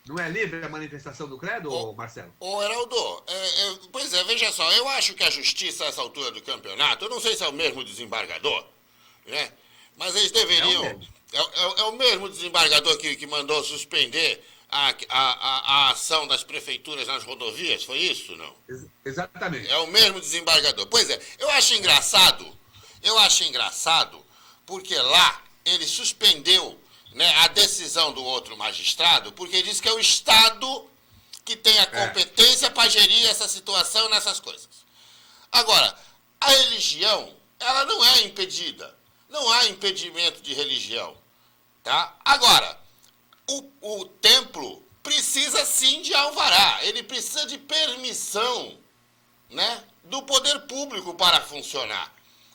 Não é livre a manifestação do credo, Marcelo? Ô, Heraldo, pois é, veja só, eu acho que a justiça, a essa altura do campeonato, eu não sei se é o mesmo desembargador, né? Mas eles deveriam... É o mesmo desembargador que mandou suspender a ação das prefeituras nas rodovias, foi isso, não? Exatamente. É o mesmo desembargador. Pois é, eu acho engraçado, porque lá ele suspendeu, né, a decisão do outro magistrado, porque ele disse que é o Estado que tem a competência para gerir essa situação nessas coisas. Agora, a religião, ela não é impedida. Não há impedimento de religião, tá? Agora, o templo precisa sim de alvará, ele precisa de permissão, né, do poder público para funcionar.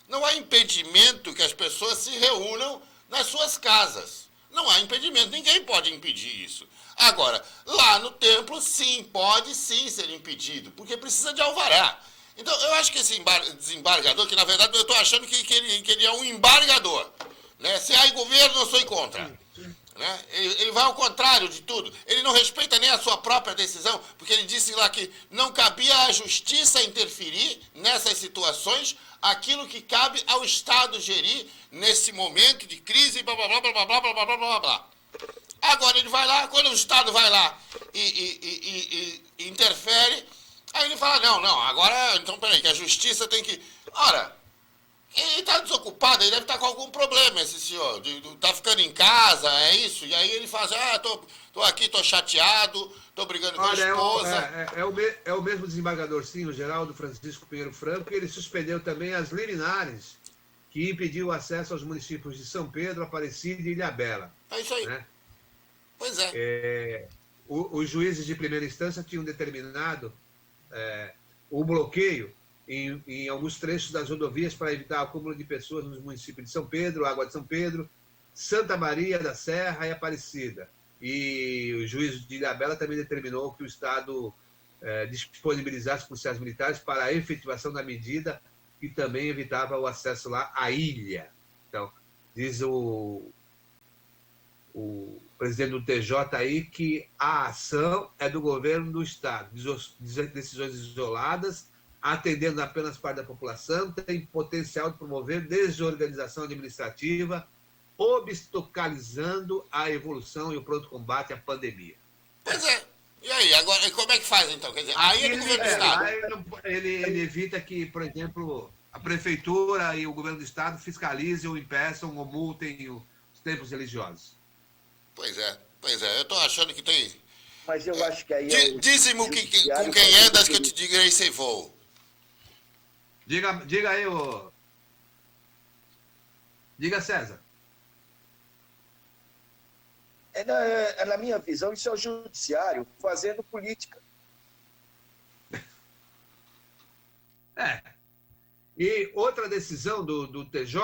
Não há impedimento que as pessoas se reúnam nas suas casas. Não há impedimento, ninguém pode impedir isso. Agora, lá no templo, sim, pode sim ser impedido, porque precisa de alvará. Então, eu acho que esse desembargador, que na verdade eu estou achando que ele é um embargador, né? Se há governo, eu sou contra. Né? Ele vai ao contrário de tudo. Ele não respeita nem a sua própria decisão, porque ele disse lá que não cabia à justiça interferir nessas situações, aquilo que cabe ao Estado gerir nesse momento de crise, blá, blá, blá, blá, blá, blá, blá, blá, blá, blá. Agora ele vai lá, quando o Estado vai lá e interfere, aí ele fala, não, agora, então peraí, que a justiça tem que... Ora, ele está desocupado, ele deve estar com algum problema, esse senhor, tá ficando em casa, é isso? E aí ele faz, tô aqui, tô chateado, tô brigando com a esposa. É o mesmo desembargador, sim, o Geraldo Francisco Pinheiro Franco, e ele suspendeu também as liminares que impediu o acesso aos municípios de São Pedro, Aparecida e Ilhabela. É isso aí. Né? Pois é. Os juízes de primeira instância tinham determinado o bloqueio em alguns trechos das rodovias para evitar o acúmulo de pessoas nos municípios de São Pedro, Água de São Pedro, Santa Maria da Serra e Aparecida. E o juiz de Ilhabela também determinou que o Estado disponibilizasse policiais militares para a efetivação da medida e também evitava o acesso lá à ilha. Então, diz o presidente do TJ aí que a ação é do governo do Estado. Decisões isoladas, atendendo apenas parte da população, tem potencial de promover desorganização administrativa, obstaculizando a evolução e o pronto combate à pandemia. Pois é. E aí, agora, como é que faz então? Quer dizer, aí é do governo do Estado. Ele evita que, por exemplo, a prefeitura e o governo do Estado fiscalizem ou impeçam ou multem os templos religiosos. Pois é, eu tô achando que tem... Mas eu acho que aí Dízimo com quem andas que eu te direi sem voo. Diga aí, Diga, César. Na minha visão, isso é o judiciário fazendo política. E outra decisão do TJ,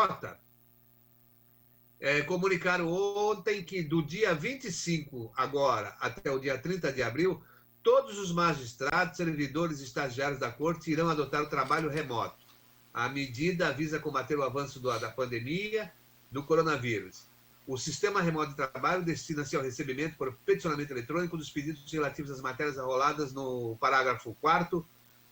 comunicaram ontem que do dia 25 agora até o dia 30 de abril, todos os magistrados, servidores e estagiários da Corte irão adotar o trabalho remoto. A medida visa combater o avanço da pandemia do coronavírus. O sistema remoto de trabalho destina-se ao recebimento por peticionamento eletrônico dos pedidos relativos às matérias arroladas no parágrafo 4º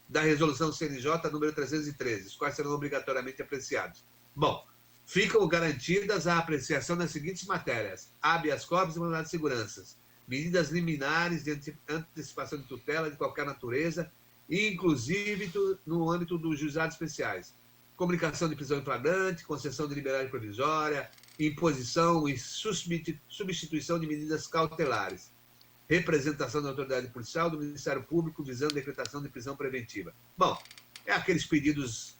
da Resolução CNJ número 313, os quais serão obrigatoriamente apreciados. Bom, ficam garantidas a apreciação das seguintes matérias: habeas corpus e mandado de segurança, medidas liminares de antecipação de tutela de qualquer natureza, inclusive no âmbito dos juizados especiais, comunicação de prisão em flagrante, concessão de liberdade provisória, imposição e substituição de medidas cautelares, representação da autoridade policial, do Ministério Público, visando decretação de prisão preventiva. Bom, é aqueles pedidos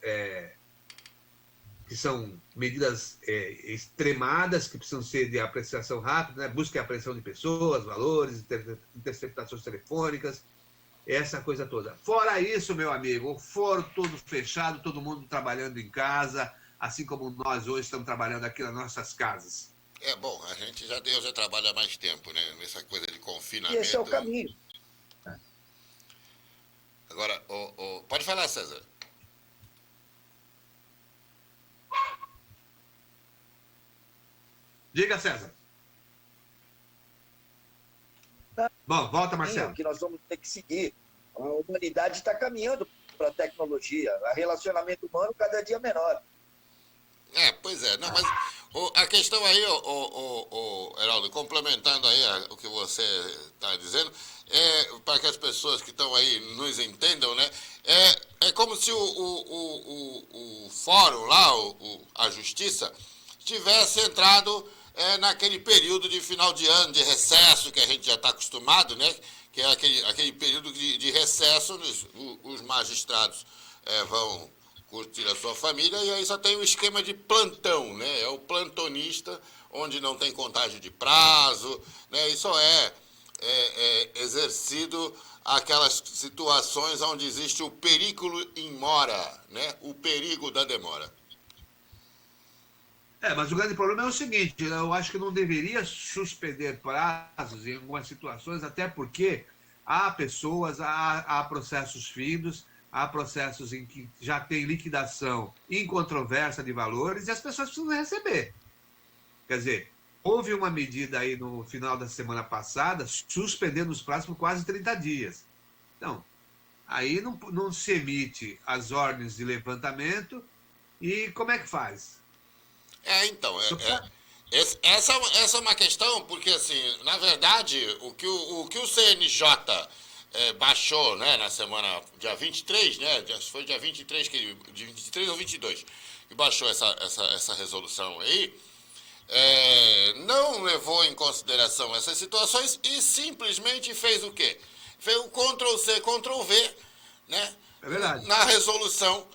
que são medidas extremadas, que precisam ser de apreciação rápida, né? Busca e apreensão de pessoas, valores, interceptações telefônicas, essa coisa toda. Fora isso, meu amigo, for tudo fechado, todo mundo trabalhando em casa, assim como nós hoje estamos trabalhando aqui nas nossas casas. Bom, a gente já trabalha há mais tempo, né? Nessa coisa de confinamento. E esse é o caminho. Agora, pode falar, César. Diga, César. Bom, volta, Marcelo. Que nós vamos ter que seguir. A humanidade está caminhando para a tecnologia. O relacionamento humano cada dia menor. Pois é. Não, mas a questão aí, Heraldo, complementando aí o que você está dizendo, para que as pessoas que estão aí nos entendam, né? É como se o fórum lá, a justiça, tivesse entrado naquele período de final de ano, de recesso, que a gente já está acostumado, né? Que é aquele período de recesso, os magistrados vão curtir a sua família, e aí só tem o esquema de plantão, né? É o plantonista, onde não tem contagem de prazo, né? E só é exercido aquelas situações onde existe o perigo in mora, né? O perigo da demora. Mas o grande problema é o seguinte, eu acho que não deveria suspender prazos em algumas situações, até porque há pessoas, há processos findos, há processos em que já tem liquidação incontrovérsia de valores e as pessoas precisam receber. Quer dizer, houve uma medida aí no final da semana passada, suspendendo os prazos por quase 30 dias. Então, aí não se emite as ordens de levantamento e como é que faz? Então, essa é uma questão, porque, assim, na verdade, o que o CNJ baixou, né, na semana, dia 23, né, foi dia 23, de 23 ou 22, que baixou essa resolução aí, não levou em consideração essas situações e simplesmente fez o quê? Fez o Ctrl-C, Ctrl-V, né, É verdade. na resolução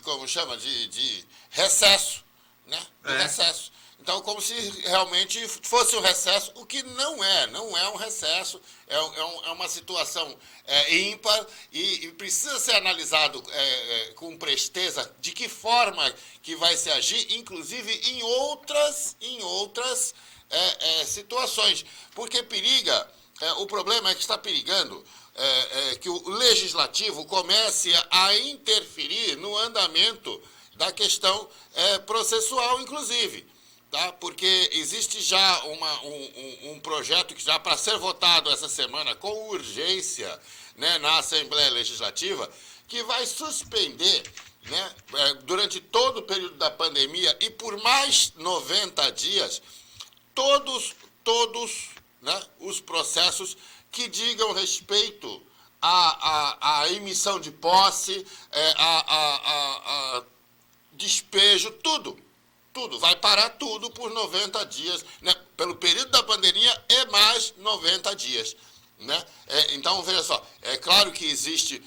como chama, de recesso, né? Do recesso. Então, como se realmente fosse um recesso, o que não é um recesso, é uma situação ímpar e precisa ser analisado com presteza de que forma que vai se agir, inclusive em outras situações. Porque periga, o problema é que está perigando que o legislativo comece a interferir no andamento da questão processual, inclusive, tá? Porque existe já um projeto que já para ser votado essa semana com urgência, né, na Assembleia Legislativa, que vai suspender, né, durante todo o período da pandemia e por mais 90 dias, todos, né, os processos que digam respeito à emissão de posse, a despejo, tudo. Vai parar tudo por 90 dias, né? Pelo período da pandemia é mais 90 dias. Né? Então, veja só, é claro que existe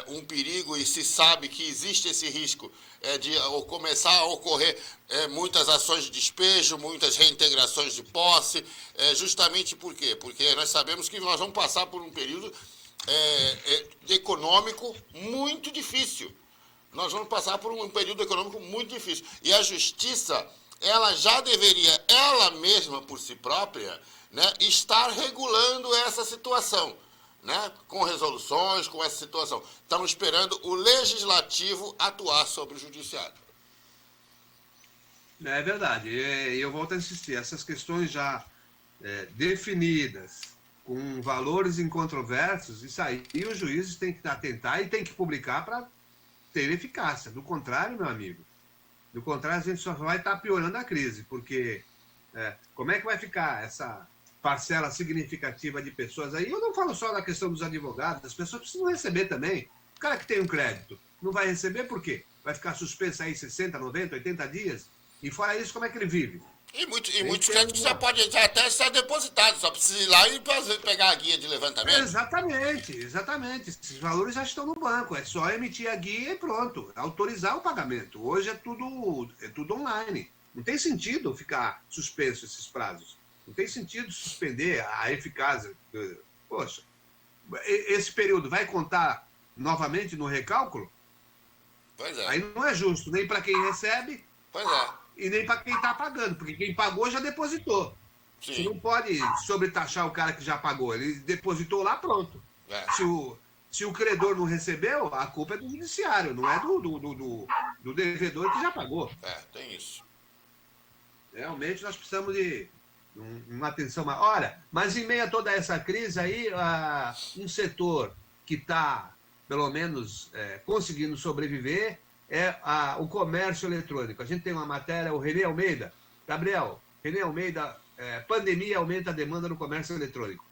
um perigo e se sabe que existe esse risco de começar a ocorrer muitas ações de despejo, muitas reintegrações de posse, justamente por quê? Porque nós sabemos que nós vamos passar por um período econômico muito difícil. Nós vamos passar por um período econômico muito difícil. E a justiça, ela já deveria, ela mesma por si própria, né, estar regulando essa situação, né, com resoluções, com essa situação. Estamos esperando o legislativo atuar sobre o judiciário. É verdade. E eu volto a insistir, essas questões já definidas, com valores incontroversos, isso aí os juízes têm que atentar e têm que publicar para ter eficácia. Do contrário, meu amigo, do contrário, a gente só vai estar piorando a crise, porque como é que vai ficar essa parcela significativa de pessoas aí? Eu não falo só da questão dos advogados, as pessoas precisam receber também. O cara que tem um crédito, Não vai receber por quê? Vai ficar suspenso aí 60, 90, 80 dias? E fora isso, como é que ele vive? E muitos créditos já pode já até estar depositado, só precisa ir lá e pegar a guia de levantamento. Exatamente. Esses valores já estão no banco. É só emitir a guia e pronto. Autorizar o pagamento. Hoje é tudo online. Não tem sentido ficar suspenso esses prazos. Não tem sentido suspender a eficácia. Poxa, esse período vai contar novamente no recálculo? Pois é. Aí não é justo, nem para quem recebe, Pois é. e nem para quem está pagando, porque quem pagou já depositou. Sim. Você não pode sobretaxar o cara que já pagou. Ele depositou lá, pronto. É. Se o credor não recebeu, a culpa é do judiciário, não é do devedor que já pagou. Tem isso. Realmente nós precisamos de uma atenção maior. Olha, mas em meio a toda essa crise aí, um setor que está, pelo menos, conseguindo sobreviver é o comércio eletrônico. A gente tem uma matéria, o Renê Almeida. Gabriel, Renê Almeida, pandemia aumenta a demanda no comércio eletrônico.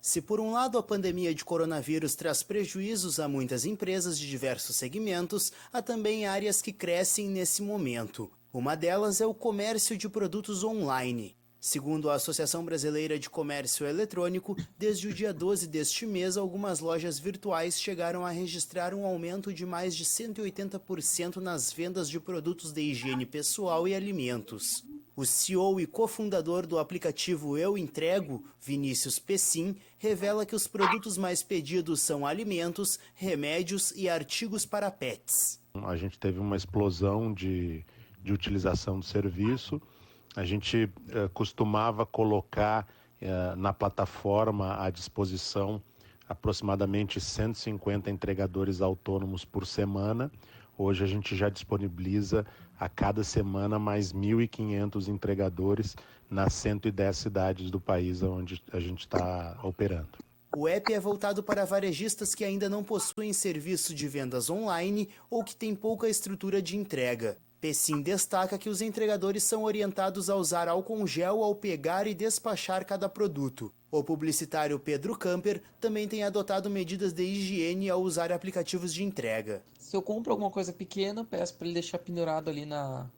Se por um lado a pandemia de coronavírus traz prejuízos a muitas empresas de diversos segmentos, há também áreas que crescem nesse momento. Uma delas é o comércio de produtos online. Segundo a Associação Brasileira de Comércio Eletrônico, desde o dia 12 deste mês, algumas lojas virtuais chegaram a registrar um aumento de mais de 180% nas vendas de produtos de higiene pessoal e alimentos. O CEO e cofundador do aplicativo Eu Entrego, Vinícius Pessim, revela que os produtos mais pedidos são alimentos, remédios e artigos para pets. A gente teve uma explosão de utilização do serviço. A gente costumava colocar na plataforma à disposição aproximadamente 150 entregadores autônomos por semana. Hoje a gente já disponibiliza a cada semana mais 1.500 entregadores nas 110 cidades do país onde a gente está operando. O app é voltado para varejistas que ainda não possuem serviço de vendas online ou que têm pouca estrutura de entrega. Pessim destaca que os entregadores são orientados a usar álcool gel ao pegar e despachar cada produto. O publicitário Pedro Camper também tem adotado medidas de higiene ao usar aplicativos de entrega. Se eu compro alguma coisa pequena, peço para ele deixar pendurado ali na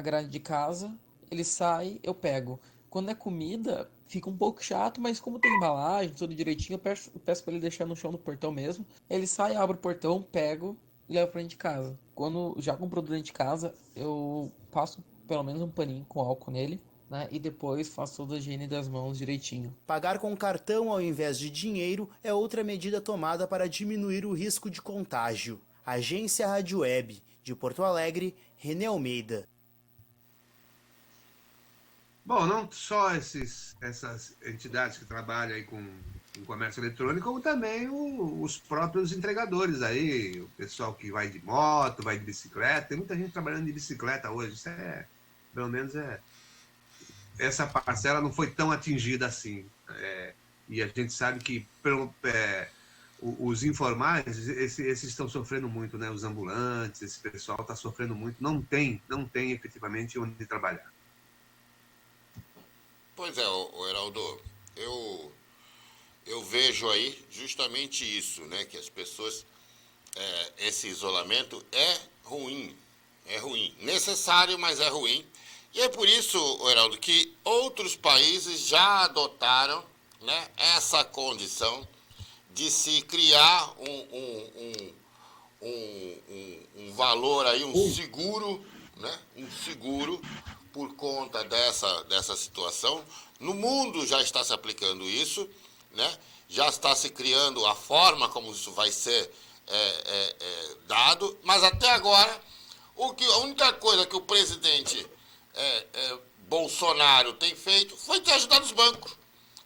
grade de casa, ele sai, eu pego. Quando é comida, fica um pouco chato, mas como tem embalagem, tudo direitinho, eu peço para ele deixar no chão do portão mesmo. Ele sai, abre o portão, pego e levo para dentro de casa. Quando já comprou dentro de casa, eu passo pelo menos um paninho com álcool nele, né? E depois faço toda a higiene das mãos direitinho. Pagar com cartão ao invés de dinheiro é outra medida tomada para diminuir o risco de contágio. Agência Rádio Web, de Porto Alegre, Renê Almeida. Bom, não só essas entidades que trabalham aí com comércio eletrônico, como também os próprios entregadores aí, o pessoal que vai de moto, vai de bicicleta. Tem muita gente trabalhando de bicicleta hoje. Isso pelo menos essa parcela não foi tão atingida assim. E a gente sabe que os informais, esses estão sofrendo muito, né? Os ambulantes, esse pessoal está sofrendo muito. Não tem efetivamente onde trabalhar. Pois é, Heraldo, eu vejo aí justamente isso, né? Que as pessoas, esse isolamento é ruim, necessário, mas é ruim. E é por isso, Heraldo, que outros países já adotaram, né, essa condição de se criar um valor aí, um seguro, né? Um seguro por conta dessa situação. No mundo já está se aplicando isso, né? Já está se criando a forma como isso vai ser dado, mas até agora a única coisa que o presidente Bolsonaro tem feito foi ter ajudado os bancos.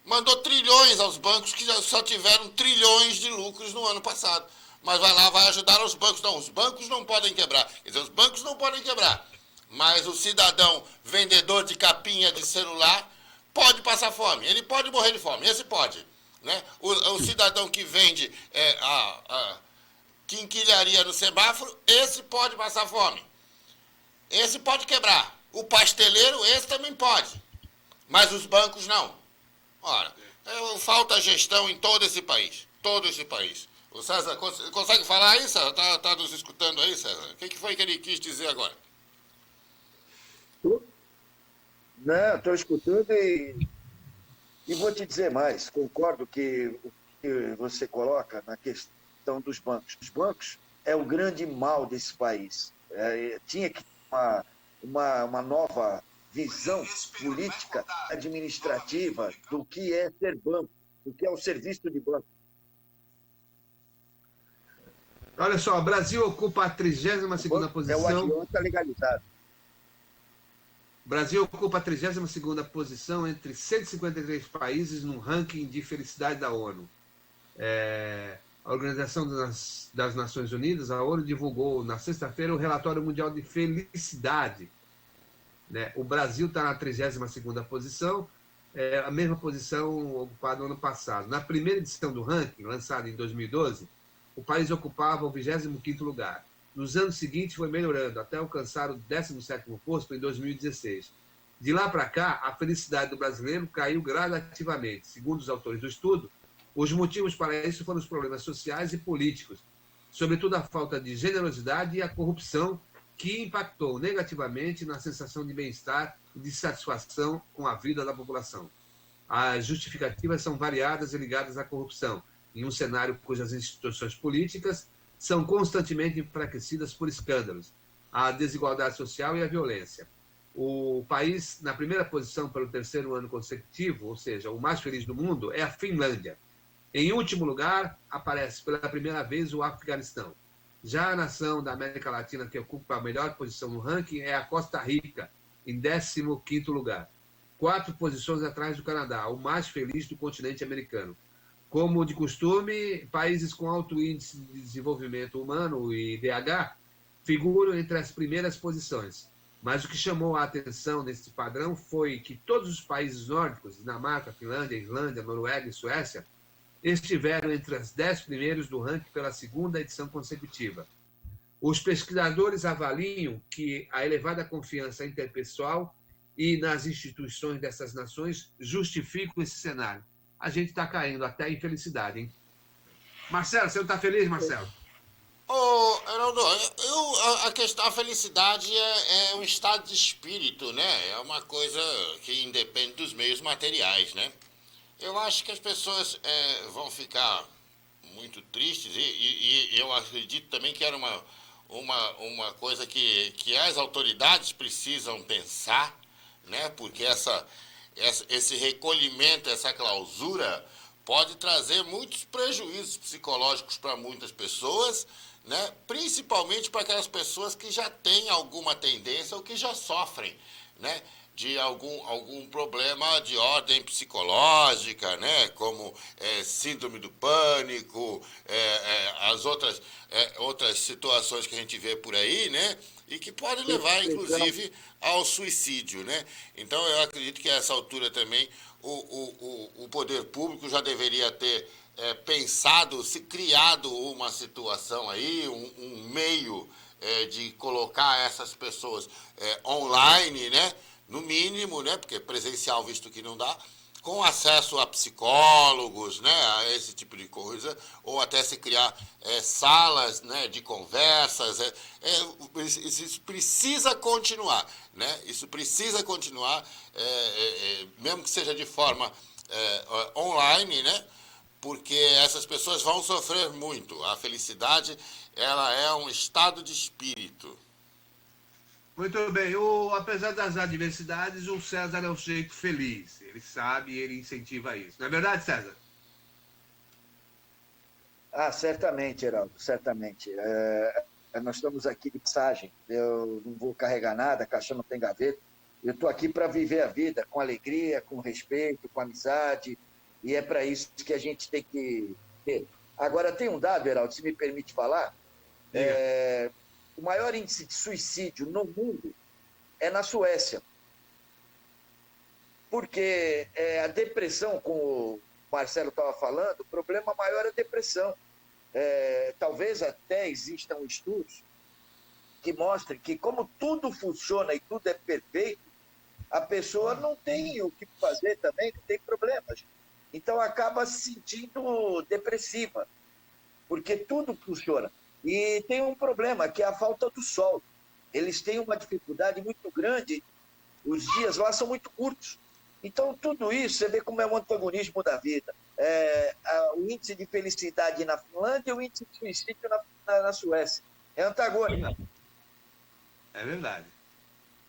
Mandou trilhões aos bancos que só tiveram trilhões de lucros no ano passado. Mas vai ajudar os bancos. Não, os bancos não podem quebrar. Quer dizer, os bancos não podem quebrar. Mas o cidadão vendedor de capinha de celular pode passar fome. Ele pode morrer de fome. Esse pode. Né? O cidadão que vende a quinquilharia no semáforo, esse pode passar fome. Esse pode quebrar. O pasteleiro, esse também pode. Mas os bancos não. Ora, Falta gestão em todo esse país. Todo esse país. O César consegue falar aí, César? Tá nos escutando aí, César? O que foi que ele quis dizer agora? Não, estou escutando e vou te dizer mais. Concordo que o que você coloca na questão dos bancos. Os bancos é o grande mal desse país. Tinha que ter uma nova visão política, administrativa do que é ser banco, do que é o serviço de banco. Olha só, o Brasil ocupa a 32ª posição. É o agiota legalizado. O Brasil ocupa a 32ª posição entre 153 países no ranking de felicidade da ONU. A Organização das Nações Unidas, a ONU, divulgou na sexta-feira o Relatório Mundial de Felicidade. O Brasil está na 32ª posição, a mesma posição ocupada no ano passado. Na primeira edição do ranking, lançada em 2012, o país ocupava o 25º lugar. Nos anos seguintes foi melhorando, até alcançar o 17º posto em 2016. De lá para cá, a felicidade do brasileiro caiu gradativamente. Segundo os autores do estudo, os motivos para isso foram os problemas sociais e políticos, sobretudo a falta de generosidade e a corrupção, que impactou negativamente na sensação de bem-estar e de satisfação com a vida da população. As justificativas são variadas e ligadas à corrupção, em um cenário cujas instituições políticas são constantemente enfraquecidas por escândalos, a desigualdade social e a violência. O país, na primeira posição pelo 3º ano consecutivo, ou seja, o mais feliz do mundo, é a Finlândia. Em último lugar, aparece pela primeira vez o Afeganistão. Já a nação da América Latina que ocupa a melhor posição no ranking é a Costa Rica, em 15º lugar. 4 posições atrás do Canadá, o mais feliz do continente americano. Como de costume, países com alto índice de desenvolvimento humano, o IDH, figuram entre as primeiras posições. Mas o que chamou a atenção nesse padrão foi que todos os países nórdicos, Dinamarca, Finlândia, Islândia, Noruega e Suécia, estiveram entre os 10 primeiros do ranking pela 2ª edição consecutiva. Os pesquisadores avaliam que a elevada confiança interpessoal e nas instituições dessas nações justificam esse cenário. A gente está caindo até em felicidade, hein? Marcelo, você não está feliz, Marcelo? Heraldo, a felicidade é um estado de espírito, né? É uma coisa que independe dos meios materiais, né? Eu acho que as pessoas vão ficar muito tristes e eu acredito também que era uma coisa que as autoridades precisam pensar, né? Porque esse recolhimento, essa clausura pode trazer muitos prejuízos psicológicos para muitas pessoas, né? Principalmente para aquelas pessoas que já têm alguma tendência ou que já sofrem, né? De algum problema de ordem psicológica, né? Como síndrome do pânico, as outras situações que a gente vê por aí, né? E que podem levar, inclusive, ao suicídio, né? Então, eu acredito que a essa altura também o poder público já deveria ter pensado, se criado uma situação aí, um meio de colocar essas pessoas online, né? No mínimo, né? Porque presencial, visto que não dá, com acesso a psicólogos, né? A esse tipo de coisa, ou até se criar salas, né? De conversas. Isso precisa continuar, né? Isso precisa continuar, mesmo que seja de forma online, né? Porque essas pessoas vão sofrer muito. A felicidade, ela é um estado de espírito. Muito bem. Apesar das adversidades, o César é um sujeito feliz. Ele sabe e ele incentiva isso. Não é verdade, César? Certamente, Heraldo, certamente. Nós estamos aqui de passagem. Eu não vou carregar nada, caixão não tem gaveta. Eu estou aqui para viver a vida com alegria, com respeito, com amizade, e é para isso que a gente tem que ter. Agora, tem um dado, Heraldo, se me permite falar. O maior índice de suicídio no mundo é na Suécia. Porque a depressão, como o Marcelo estava falando, o problema maior é a depressão. Talvez até existam estudos que mostrem que, como tudo funciona e tudo é perfeito, a pessoa não tem o que fazer também, não tem problemas. Então acaba se sentindo depressiva, porque tudo funciona. E tem um problema, que é a falta do sol. Eles têm uma dificuldade muito grande, os dias lá são muito curtos. Então tudo isso, você vê como é o antagonismo da vida. O índice de felicidade na Finlândia e o índice de suicídio na Suécia. É antagônico. É verdade.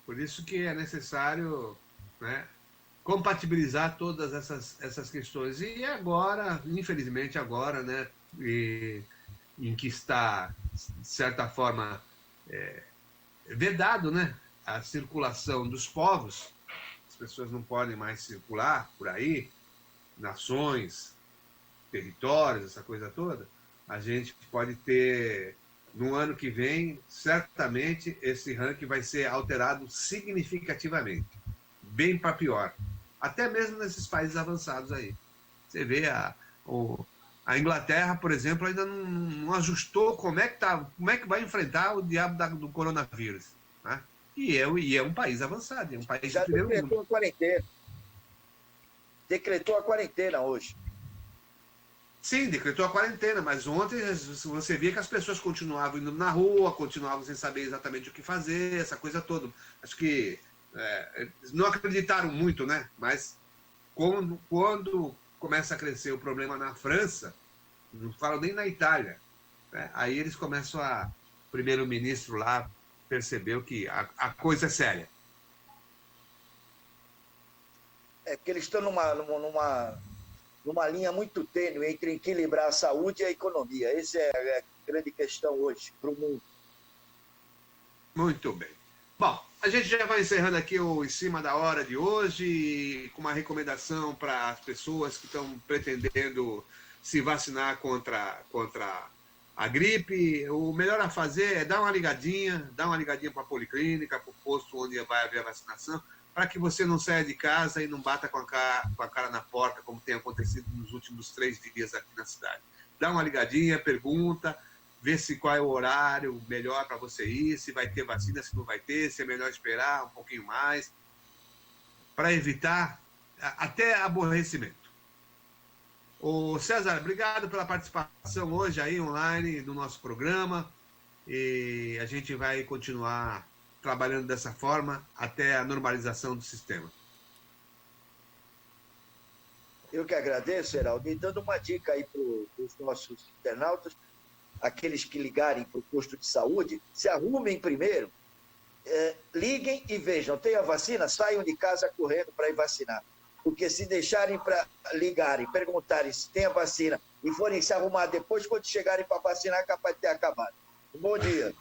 Por isso que é necessário, né, compatibilizar todas essas questões. E agora, infelizmente agora, né, em que está, de certa forma, vedado, né, a circulação dos povos, as pessoas não podem mais circular por aí, nações, territórios, essa coisa toda, a gente pode ter, no ano que vem, certamente esse ranking vai ser alterado significativamente, bem para pior. Até mesmo nesses países avançados aí. Você vê a Inglaterra, por exemplo, ainda não ajustou como é que vai enfrentar o diabo do coronavírus. Né? E é um país avançado, é um país já de primeiro mundo. A quarentena. Decretou a quarentena hoje. Sim, decretou a quarentena, mas ontem você via que as pessoas continuavam indo na rua, continuavam sem saber exatamente o que fazer, essa coisa toda. Acho que não acreditaram muito, né? Mas quando começa a crescer o problema na França, não falo nem na Itália, né? Aí eles começam o primeiro-ministro lá percebeu que a coisa é séria. É porque eles estão numa linha muito tênue entre equilibrar a saúde e a economia. Essa é a grande questão hoje para o mundo. Muito bem. Bom, a gente já vai encerrando aqui o Em Cima da Hora de hoje, com uma recomendação para as pessoas que estão pretendendo se vacinar contra a gripe. O melhor a fazer é dar uma ligadinha para a policlínica, para o posto onde vai haver a vacinação, para que você não saia de casa e não bata com a cara na porta, como tem acontecido nos últimos 3 dias aqui na cidade. Dá uma ligadinha, pergunta, vê qual é o horário melhor para você ir, se vai ter vacina, se não vai ter, se é melhor esperar um pouquinho mais, para evitar até aborrecimento. Ô César, obrigado pela participação hoje aí online no nosso programa, e a gente vai continuar trabalhando dessa forma até a normalização do sistema. Eu que agradeço, Heraldo, e dando uma dica aí para os nossos internautas, aqueles que ligarem para o posto de saúde, se arrumem primeiro, liguem e vejam, tem a vacina? Saiam de casa correndo para ir vacinar. Porque se deixarem para ligarem, perguntarem se tem a vacina e forem se arrumar depois, quando chegarem para vacinar, é capaz de ter acabado. Bom dia.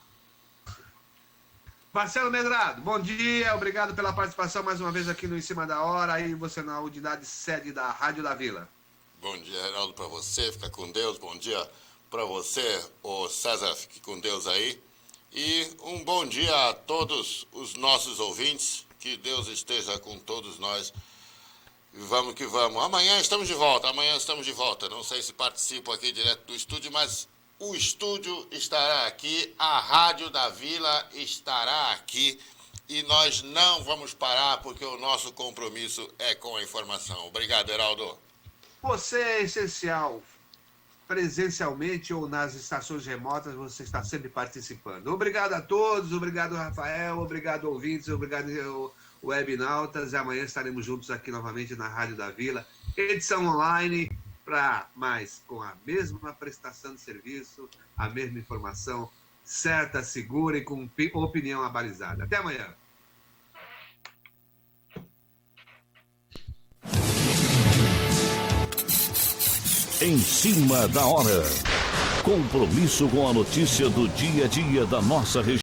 Marcelo Medrado, bom dia, obrigado pela participação mais uma vez aqui no Em Cima da Hora, aí você na unidade sede da Rádio da Vila. Bom dia, Heraldo, para você, fica com Deus, bom dia para você, ô César, fique com Deus aí, e um bom dia a todos os nossos ouvintes, que Deus esteja com todos nós, e vamos que vamos. Amanhã estamos de volta, não sei se participo aqui direto do estúdio, mas o estúdio estará aqui, a Rádio da Vila estará aqui e nós não vamos parar porque o nosso compromisso é com a informação. Obrigado, Heraldo. Você é essencial, presencialmente ou nas estações remotas, você está sempre participando. Obrigado a todos, obrigado Rafael, obrigado ouvintes, obrigado webnautas, e amanhã estaremos juntos aqui novamente na Rádio da Vila, edição online, para mais com a mesma prestação de serviço, a mesma informação certa, segura e com opinião abalizada. Até amanhã. Em Cima da Hora. Compromisso com a notícia do dia a dia da nossa região.